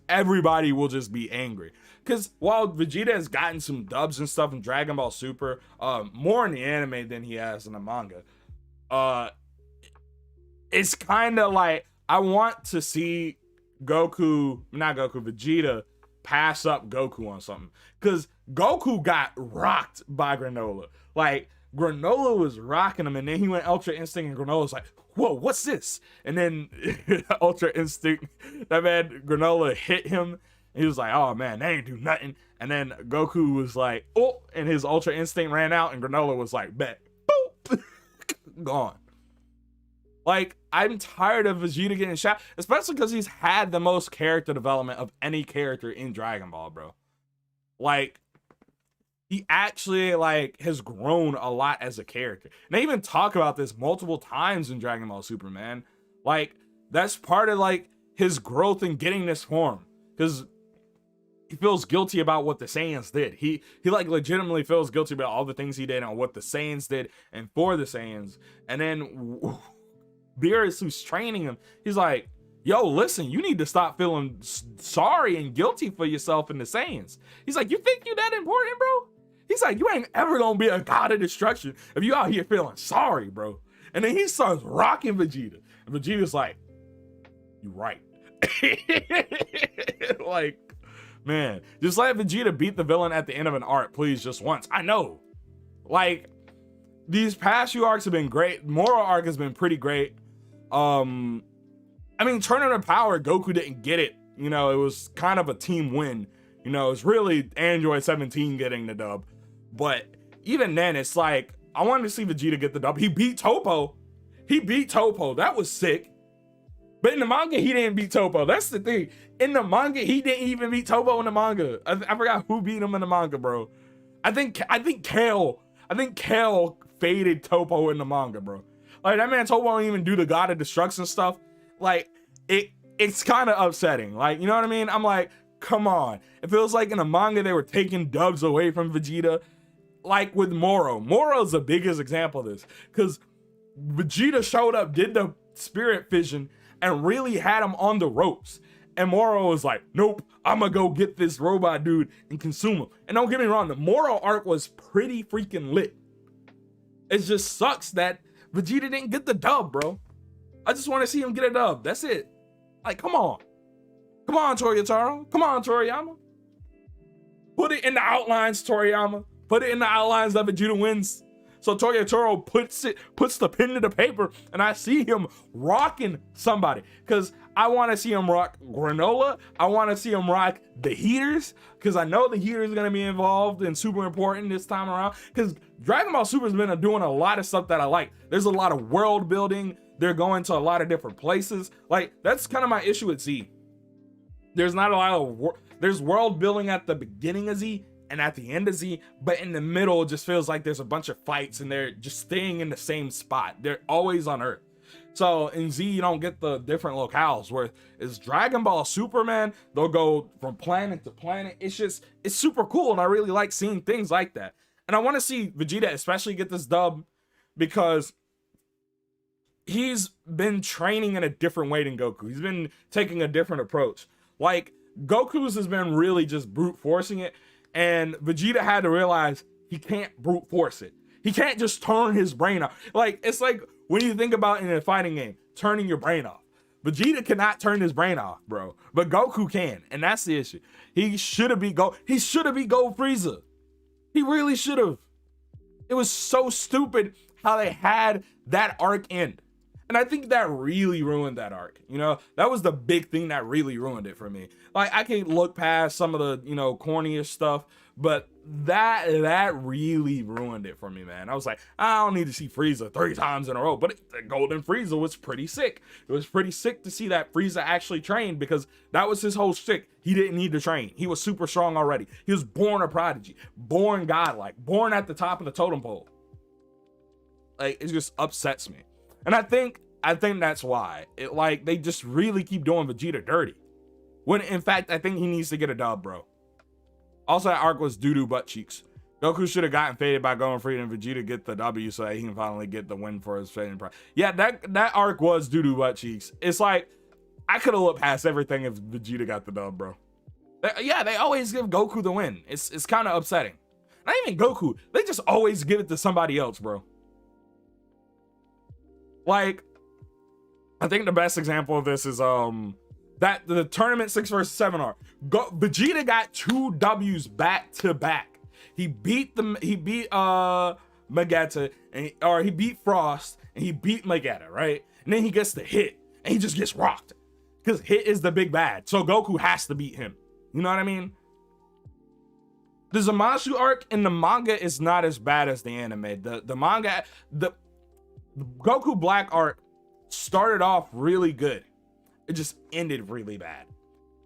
everybody will just be angry. Because while Vegeta has gotten some dubs and stuff in Dragon Ball Super, more in the anime than he has in the manga, it's kind of like, I want to see Vegeta pass up Goku on something. Because Goku got rocked by Granola. Like, Granola was rocking him, and then he went Ultra Instinct, and Granola's like, whoa, what's this? And then Ultra Instinct, that man, Granola hit him. He was like, oh man, they ain't do nothing. And then Goku was like, oh, and his Ultra Instinct ran out, and Granola was like, bet, boop, gone. Like, I'm tired of Vegeta getting shot, especially because he's had the most character development of any character in Dragon Ball, bro. Like, he actually, like, has grown a lot as a character. And they even talk about this multiple times in Dragon Ball Super, man. Like, that's part of, like, his growth in getting this form. Because he feels guilty about what the Saiyans did. He like legitimately feels guilty about all the things he did and what the Saiyans did and for the Saiyans. And then Beerus, who's training him, he's like, yo, listen, you need to stop feeling sorry and guilty for yourself and the Saiyans. He's like, you think you that important, bro? He's like, you ain't ever gonna be a god of destruction if you out here feeling sorry, bro. And then he starts rocking Vegeta. And Vegeta's like, you right. Like, man, just let Vegeta beat the villain at the end of an arc, please, just once. I know. Like, these past few arcs have been great. Moral arc has been pretty great. I mean, Tournament of Power, Goku didn't get it. You know, it was kind of a team win. You know, it's really Android 17 getting the dub. But even then, it's like, I wanted to see Vegeta get the dub. He beat Toppo. That was sick. But in the manga, he didn't beat Toppo. That's the thing. In the manga, he didn't even beat Toppo in the manga. I forgot who beat him in the manga, bro. I think Kale faded Toppo in the manga, bro. Like, that man Toppo don't even do the God of Destruction stuff. Like, it's kind of upsetting. Like, you know what I mean? I'm like, come on. It feels like in the manga, they were taking dubs away from Vegeta. Like with Moro. Moro's the biggest example of this. Because Vegeta showed up, did the spirit fission, and really had him on the ropes. And Moro was like, nope, I'm gonna go get this robot dude and consume him. And don't get me wrong, the Moro arc was pretty freaking lit. It just sucks that Vegeta didn't get the dub, bro. I just want to see him get a dub. That's it. Like, come on. Come on, Toyotaro. Come on, Toriyama. Put it in the outlines, Toriyama. Put it in the outlines that Vegeta wins. So Toyotaro puts the pen to the paper, and I see him rocking somebody. Because I want to see him rock Granola. I want to see him rock the heaters. Because I know the heaters going to be involved and super important this time around. Because Dragon Ball Super's been doing a lot of stuff that I like. There's a lot of world building. They're going to a lot of different places. Like, that's kind of my issue with Z. There's not a lot of there's world building at the beginning of Z and at the end of Z, but in the middle it just feels like there's a bunch of fights and they're just staying in the same spot. They're always on Earth. So in Z you don't get the different locales, where it's Dragon Ball Super, man, they'll go from planet to planet. It's super cool, and I really like seeing things like that. And I want to see Vegeta especially get this dub, because he's been training in a different way than Goku. He's been taking a different approach. Like, Goku's has been really just brute forcing it, and Vegeta had to realize he can't brute force it. He can't just turn his brain off. Like, it's like when you think about in a fighting game, turning your brain off. Vegeta cannot turn his brain off, bro, but Goku can, and that's the issue. He should have beat Gold Frieza. He really should have. It was so stupid how they had that arc end. And I think that really ruined that arc. You know, that was the big thing that really ruined it for me. Like, I can look past some of the, you know, corniest stuff, but that really ruined it for me, man. I was like, I don't need to see Frieza 3 times in a row, but the Golden Frieza was pretty sick. It was pretty sick to see that Frieza actually trained, because that was his whole shtick. He didn't need to train. He was super strong already. He was born a prodigy, born godlike, born at the top of the totem pole. Like, it just upsets me. And I think that's why they just really keep doing Vegeta dirty. When in fact, I think he needs to get a dub, bro. Also, that arc was doo-doo butt cheeks. Goku should have gotten faded by going free, and Vegeta get the W so that he can finally get the win for his fading pride. Yeah, that arc was doo-doo butt cheeks. It's like, I could have looked past everything if Vegeta got the dub, bro. They always give Goku the win. It's kind of upsetting. Not even Goku. They just always give it to somebody else, bro. Like, I think the best example of this is that the tournament 6 vs 7 arc. Vegeta got 2 W's back to back. He beat Vegeta, or he beat Frost, and he beat Vegeta, right? And then he gets the hit, and he just gets rocked, because Hit is the big bad. So Goku has to beat him. You know what I mean? The Zamasu arc in the manga is not as bad as the anime. The manga, the Goku Black arc started off really good. It just ended really bad.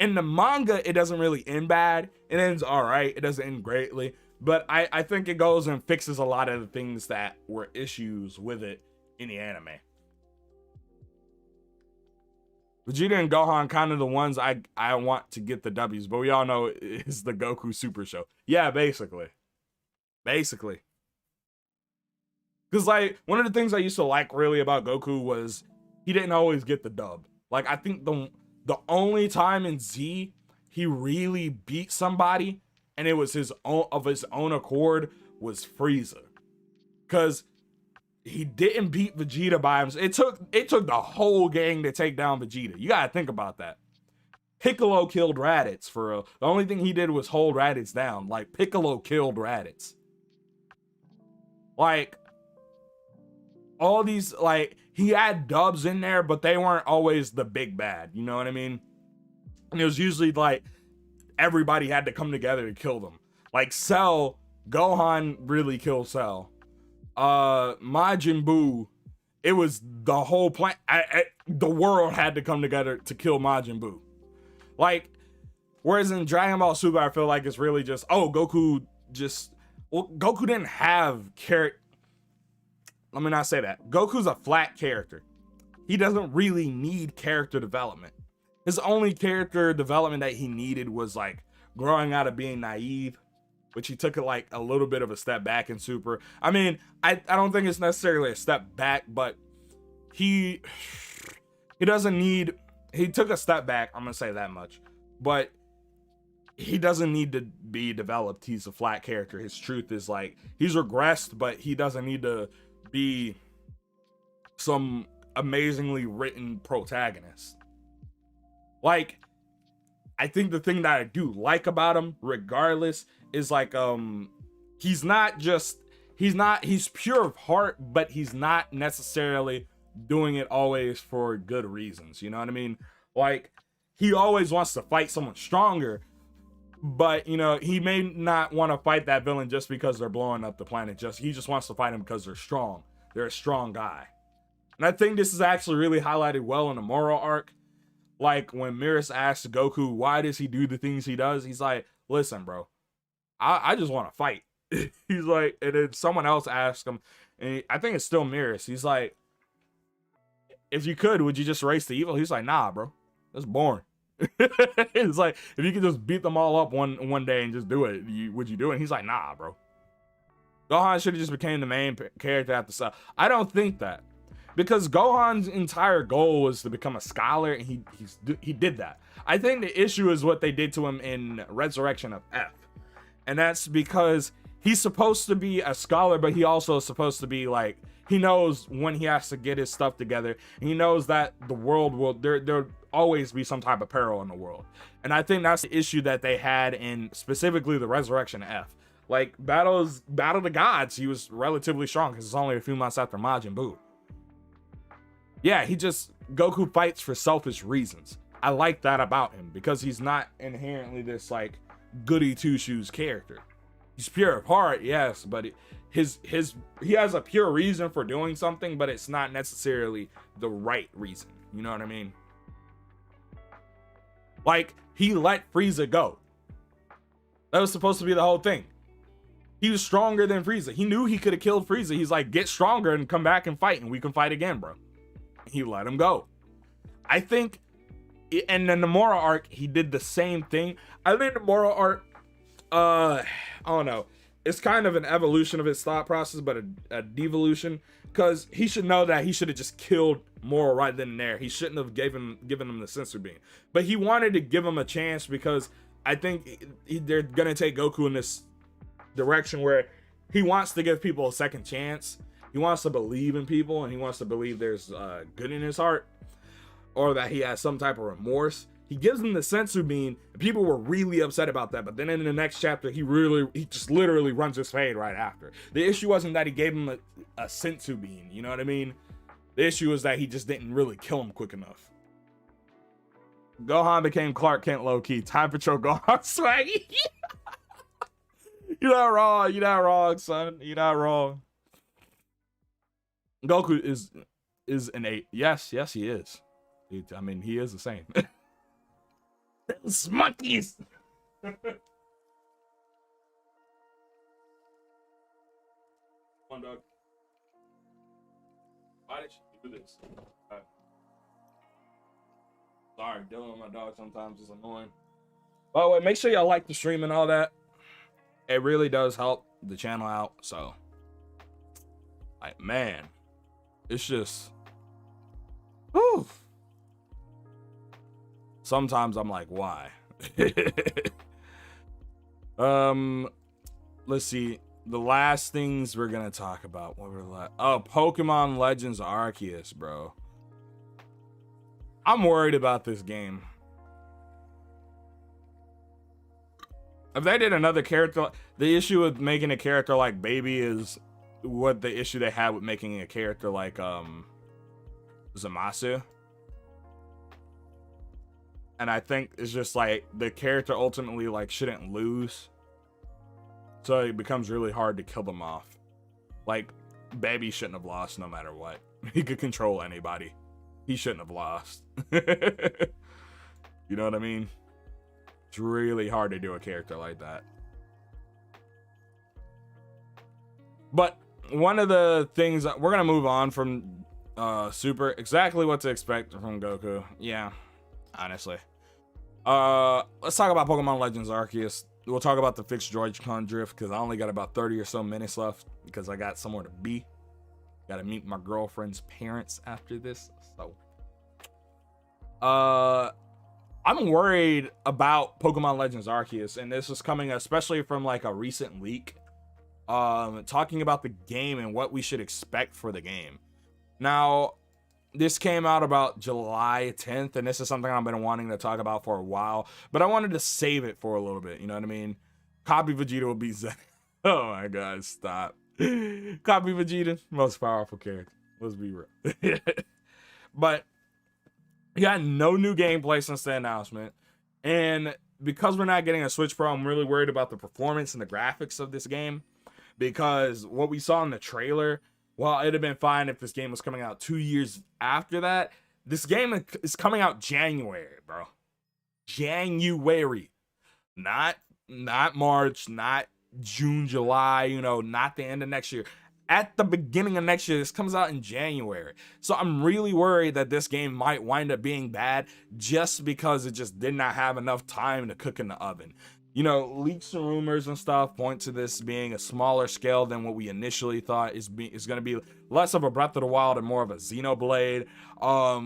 In the manga, it doesn't really end bad. It ends all right. It doesn't end greatly. But I think it goes and fixes a lot of the things that were issues with it in the anime. Vegeta and Gohan kind of the ones I want to get the W's, but we all know it's the Goku Super Show. Yeah, basically. Because, like, one of the things I used to like really about Goku was he didn't always get the dub. Like, I think the only time in Z he really beat somebody, and it was his own accord, was Frieza. Because he didn't beat Vegeta by himself. It took the whole gang to take down Vegeta. You gotta think about that. Piccolo killed Raditz for real. The only thing he did was hold Raditz down. Like, Piccolo killed Raditz. Like, all these, like, he had dubs in there, but they weren't always the big bad. You know what I mean? And it was usually like everybody had to come together to kill them. Like Cell, Gohan really killed Cell. Majin Buu, it was the whole planet. The world had to come together to kill Majin Buu. Like, whereas in Dragon Ball Super, I feel like it's really just, Goku didn't have character. Let me not say that. Goku's a flat character. He doesn't really need character development. His only character development that he needed was like growing out of being naive, which he took like a little bit of a step back in Super. I mean, I don't think it's necessarily a step back, but he doesn't need, he took a step back, I'm gonna say that much, but he doesn't need to be developed. He's a flat character. His truth is like, he's regressed, but he doesn't need to be some amazingly written protagonist. Like, I think the thing that I do like about him, regardless, is like, he's not just he's pure of heart, but he's not necessarily doing it always for good reasons. You know what I mean? Like, he always wants to fight someone stronger, but you know, he may not want to fight that villain just because they're blowing up the planet. He just wants to fight them because they're strong. They're a strong guy. And I think this is actually really highlighted well in the Moro arc. Like, when Miras asks Goku, why does he do the things he does? He's like, listen, bro, I just want to fight. He's like, and then someone else asks him, and I think it's still Miras. He's like, if you could, would you just erase the evil? He's like, nah, bro, that's boring. It's like, if you could just beat them all up one day and just do it, would you do it? And he's like, nah, bro. Gohan should have just became the main character after Cell. I don't think that, because Gohan's entire goal was to become a scholar, and he did that. I think the issue is what they did to him in Resurrection of F, and that's because he's supposed to be a scholar, but he also is supposed to be like, he knows when he has to get his stuff together, and he knows that the world will there'll always be some type of peril in the world. And I think that's the issue that they had in specifically the Resurrection F. Like, Battle of the Gods, he was relatively strong because it's only a few months after Majin Buu. Yeah, Goku fights for selfish reasons. I like that about him, because he's not inherently this like goody two shoes character. He's pure of heart, yes, but he has a pure reason for doing something, but it's not necessarily the right reason. You know what I mean? Like, he let Frieza go. That was supposed to be the whole thing. He was stronger than Frieza. He knew he could have killed Frieza. He's like, get stronger and come back and fight, and we can fight again, bro. He let him go. I think, and then the Moro arc, he did the same thing. I think the Moro arc, I don't know. It's kind of an evolution of his thought process, but a devolution, because he should know that he should have just killed Moro right then and there. He shouldn't have given him the sensor beam, but he wanted to give him a chance, because I think they're gonna take Goku in this direction where he wants to give people a second chance. He wants to believe in people, and he wants to believe there's good in his heart, or that he has some type of remorse. He gives him the sensu bean, and people were really upset about that. But then in the next chapter, he just literally runs his fade right after. The issue wasn't that he gave him a sensu bean, you know what I mean? The issue is that he just didn't really kill him quick enough. Gohan became Clark Kent low-key. Time Patrol Gohan swaggy. You're not wrong. You're not wrong, son. You're not wrong. Goku is an 8. Yes, he is. I mean, he is the same. Those monkeys. Come on, dog. Why did you do this? Sorry, dealing with my dog sometimes is annoying. By the way, make sure y'all like the stream and all that. It really does help the channel out. So, like, man, it's just, whew. Sometimes I'm like, why? Let's see. The last things we're gonna talk about. What were Pokemon Legends Arceus, bro. I'm worried about this game. If they did another character, the issue with making a character like Baby is what the issue they had with making a character like Zamasu. And I think it's just like the character ultimately like shouldn't lose, so it becomes really hard to kill them off. Like, Baby shouldn't have lost no matter what. He could control anybody. He shouldn't have lost. You know what I mean? It's really hard to do a character like that. But one of the things that we're gonna move on from Super, exactly what to expect from Goku. Yeah, honestly. Let's talk about Pokemon Legends Arceus. We'll talk about the fixed Joycon drift, because I only got about 30 or so minutes left, because I got somewhere to be. Gotta meet my girlfriend's parents after this. So I'm worried about Pokemon Legends Arceus, and this is coming especially from like a recent leak talking about the game and what we should expect for the game. Now, this came out about July 10th, and this is something I've been wanting to talk about for a while, but I wanted to save it for a little bit, you know what I mean? Copy Vegeta will be Zen. Oh my god, stop. Copy Vegeta, most powerful character. Let's be real. But you got no new gameplay since the announcement. And because we're not getting a Switch Pro, I'm really worried about the performance and the graphics of this game. Because what we saw in the trailer, while it'd have been fine if this game was coming out 2 years after that, this game is coming out January, bro. January. Not March, not June, July, not the end of next year. At the beginning of next year, this comes out in January. So I'm really worried that this game might wind up being bad just because it just did not have enough time to cook in the oven. Leaks and rumors and stuff point to this being a smaller scale than what we initially thought is going to be less of a Breath of the Wild and more of a Xenoblade,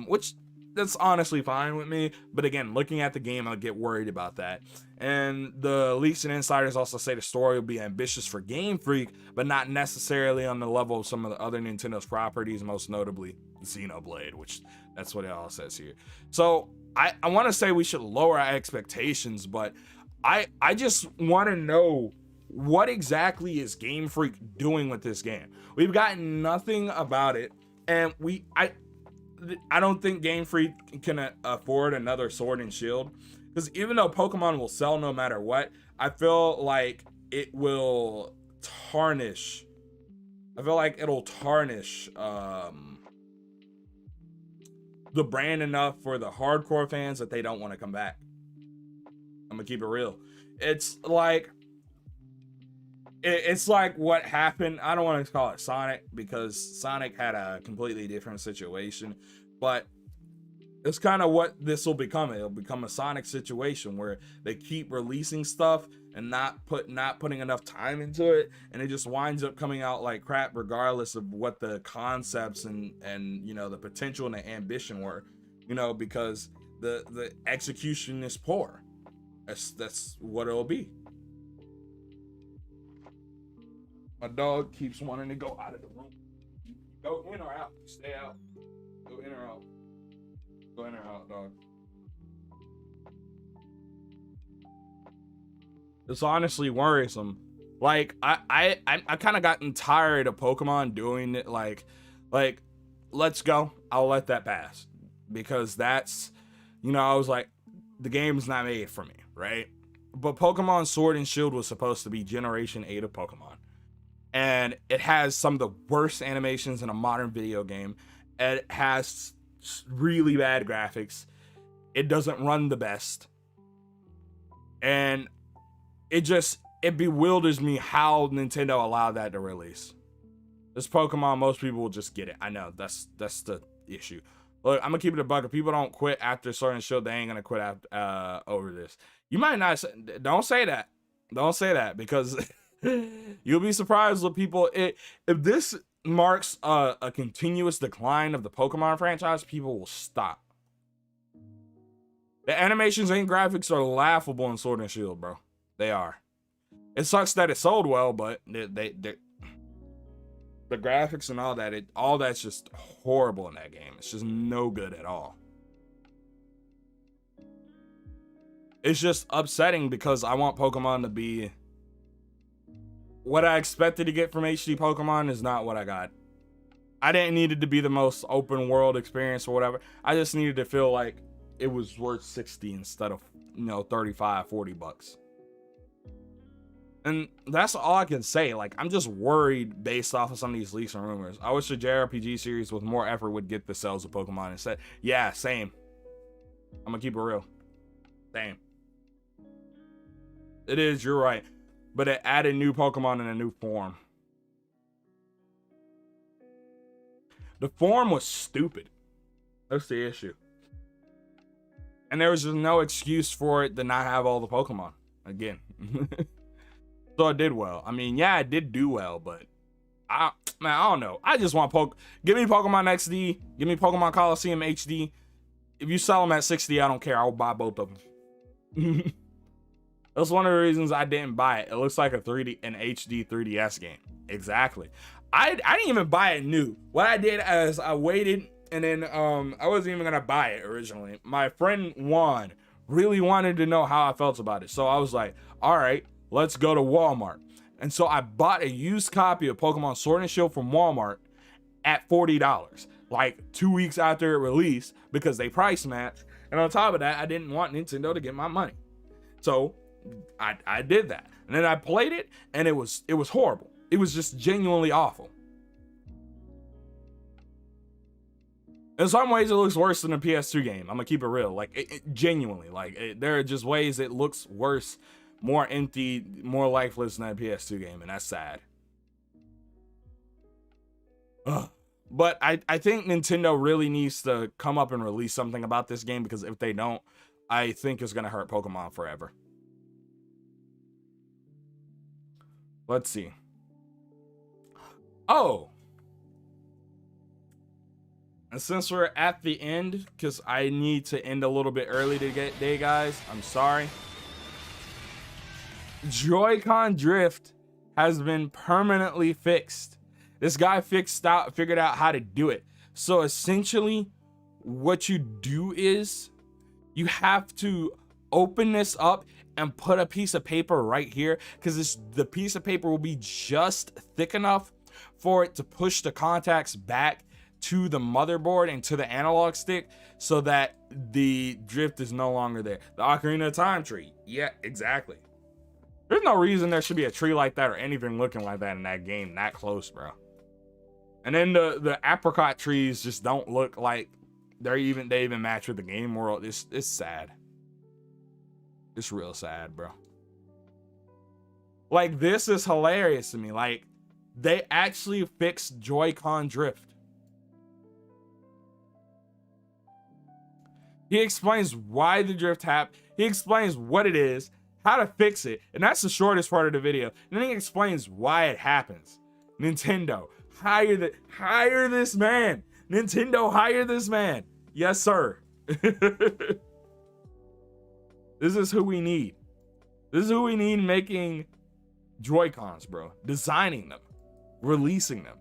which that's honestly fine with me. But again, looking at the game, I'll get worried about that. And the leaks and insiders also say the story will be ambitious for Game Freak, but not necessarily on the level of some of the other Nintendo's properties, most notably Xenoblade, which that's what it all says here. So I want to say we should lower our expectations, but I just want to know what exactly is Game Freak doing with this game. We've gotten nothing about it, and I don't think Game Freak can afford another Sword and Shield, because even though Pokemon will sell no matter what, I feel like it will tarnish. I feel like it'll tarnish the brand enough for the hardcore fans that they don't want to come back. I'm gonna keep it real. It's like what happened. I don't want to call it Sonic, because Sonic had a completely different situation, but it's kind of what this will become. It'll become a Sonic situation where they keep releasing stuff and not putting enough time into it, and it just winds up coming out like crap regardless of what the concepts and the potential and the ambition were, because the execution is poor. That's what it'll be. My dog keeps wanting to go out of the room. Go in or out. Stay out. Go in or out. Go in or out, dog. It's honestly worrisome. Like I kind of gotten tired of Pokemon doing it. Like let's go. I'll let that pass, because that's I was like, the game's not made for me, right? But Pokemon Sword and Shield was supposed to be Generation 8 of Pokemon. And it has some of the worst animations in a modern video game. It has really bad graphics. It doesn't run the best. And it bewilders me how Nintendo allowed that to release. This Pokemon, most people will just get it. I know, that's the issue. Look, I'm gonna keep it a buck. If people don't quit after Sword and Shield, they ain't gonna quit after, over this. You might not say, don't say that. Don't say that, because you'll be surprised what people. If this marks a continuous decline of the Pokemon franchise, people will stop. The animations and graphics are laughable in Sword and Shield, bro. They are. It sucks that it sold well, but the graphics and all that's just horrible in that game. It's just no good at all. It's just upsetting because I want Pokemon to be what I expected to get from HD Pokemon is not what I got. I didn't need it to be the most open world experience or whatever. I just needed to feel like it was worth 60 instead of 35, 40 bucks. And that's all I can say. Like, I'm just worried based off of some of these leaks and rumors. I wish the JRPG series with more effort would get the sales of Pokemon instead. Yeah, same. I'm gonna keep it real. Same. It is, you're right. But it added new Pokemon in a new form. The form was stupid. That's the issue. And there was just no excuse for it to not have all the Pokemon. Again. So it did well. I mean, yeah, it did do well, but I don't know. I just want give me Pokemon XD. Give me Pokemon Coliseum HD. If you sell them at 60, I don't care. I'll buy both of them. That's one of the reasons I didn't buy it. It looks like an HD 3DS game. Exactly. I didn't even buy it new. What I did is I waited, and then I wasn't even gonna buy it originally. My friend Juan really wanted to know how I felt about it, so I was like, all right, let's go to Walmart. And so I bought a used copy of Pokemon Sword and Shield from Walmart at $40, like 2 weeks after it released, because they price matched. And on top of that, I didn't want Nintendo to get my money. So I did that. And then I played it, and it was horrible. It was just genuinely awful. In some ways, it looks worse than a PS2 game. I'm gonna keep it real. Like, genuinely, like, there are just ways it looks worse, more empty, more lifeless than a PS2 game, and that's sad. Ugh. But I think Nintendo really needs to come up and release something about this game, because if they don't, I think it's gonna hurt Pokemon forever. Let's see. Oh. And since we're at the end, because I need to end a little bit early today, guys, I'm sorry. Joycon drift has been permanently fixed. This guy figured out how to do it. So essentially, what you do is you have to open this up and put a piece of paper right here, because the piece of paper will be just thick enough for it to push the contacts back to the motherboard and to the analog stick, so that the drift is no longer there. The Ocarina of Time tree. Yeah, exactly. There's no reason there should be a tree like that or anything looking like that in that game that close, bro. And then the apricot trees just don't look like they even match with the game world. It's sad. It's real sad, bro. Like, this is hilarious to me. Like, they actually fixed Joy-Con drift. He explains why the drift happened. He explains what it is, how to fix it, and that's the shortest part of the video. And then he explains why it happens. Nintendo, hire this man. Nintendo, hire this man. Yes, sir. This is who we need. This is who we need making Joy-Cons, bro. Designing them, releasing them.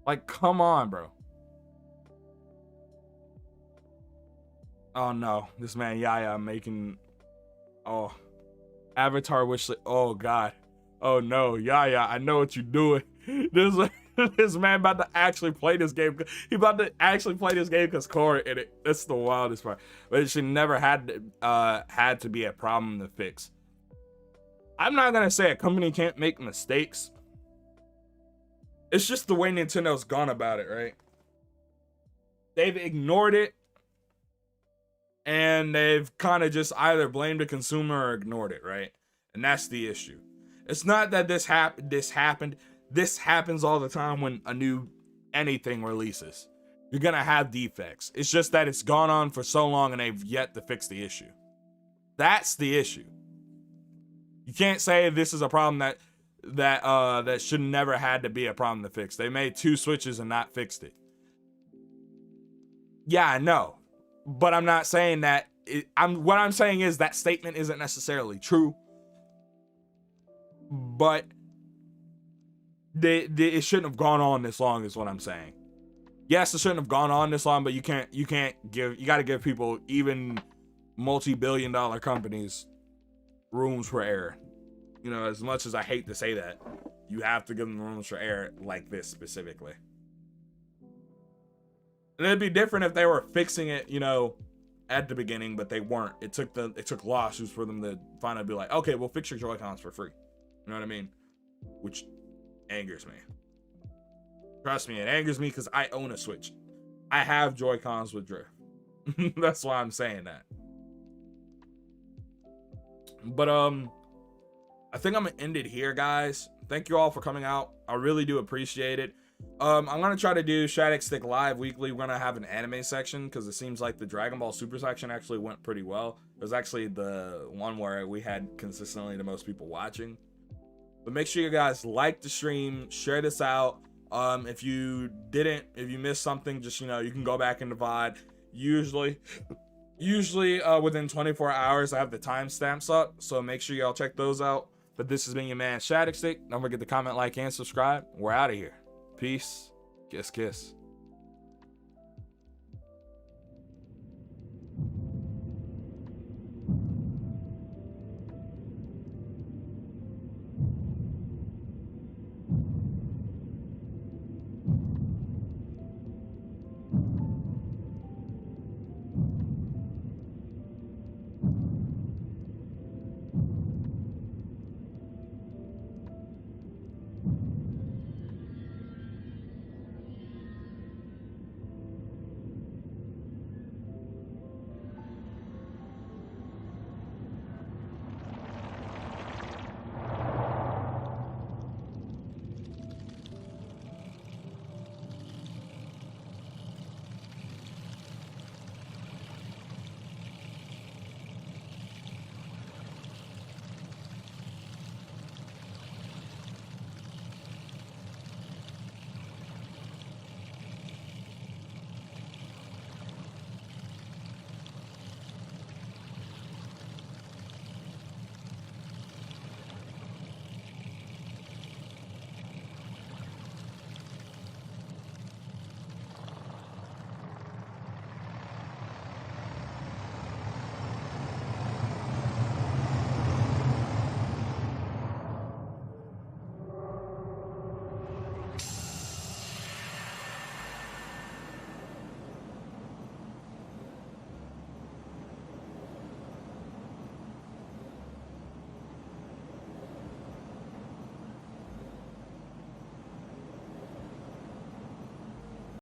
Like, come on, bro. Oh no, this man Yaya making, oh, avatar wishlist. Oh god, oh no, Yaya, I know what you're doing. This man about to actually play this game. He about to actually play this game because Core in it. That's the wildest part. But it should never had to be a problem to fix. I'm not gonna say a company can't make mistakes. It's just the way Nintendo's gone about it, right? They've ignored it. And they've kind of just either blamed the consumer or ignored it, right? And that's the issue. It's not that this happened. This happens all the time when a new anything releases. You're gonna have defects. It's just that it's gone on for so long and they've yet to fix the issue. That's the issue. You can't say this is a problem that should never had to be a problem to fix. They made 2 Switches and not fixed it. Yeah, I know. But I'm not saying that. What I'm saying is that statement isn't necessarily true. But it shouldn't have gone on this long, is what I'm saying. Yes, it shouldn't have gone on this long, but you got to give people, even multi-billion-dollar companies, rooms for error. You know, as much as I hate to say that, you have to give them rooms for error like this specifically. And it'd be different if they were fixing it, you know, at the beginning, but they weren't. It took lawsuits for them to finally be like, okay, we'll fix your Joy-Cons for free. You know what I mean? Which angers me. Trust me, it angers me because I own a Switch. I have Joy-Cons with drift. That's why I'm saying that. But I think I'm gonna end it here, guys. Thank you all for coming out. I really do appreciate it. I'm gonna try to do Shadicstick live weekly. We're gonna have an anime section because it seems like the Dragon Ball Super section actually went pretty well. It was actually the one where we had consistently the most people watching. But make sure you guys like the stream, share this out. If you missed something, just, you know, you can go back in the VOD. Usually within 24 hours I have the timestamps up, so make sure y'all check those out. But this has been your man Shadicstick. Don't forget to comment, like, and subscribe. We're out of here. Peace. Kiss, kiss.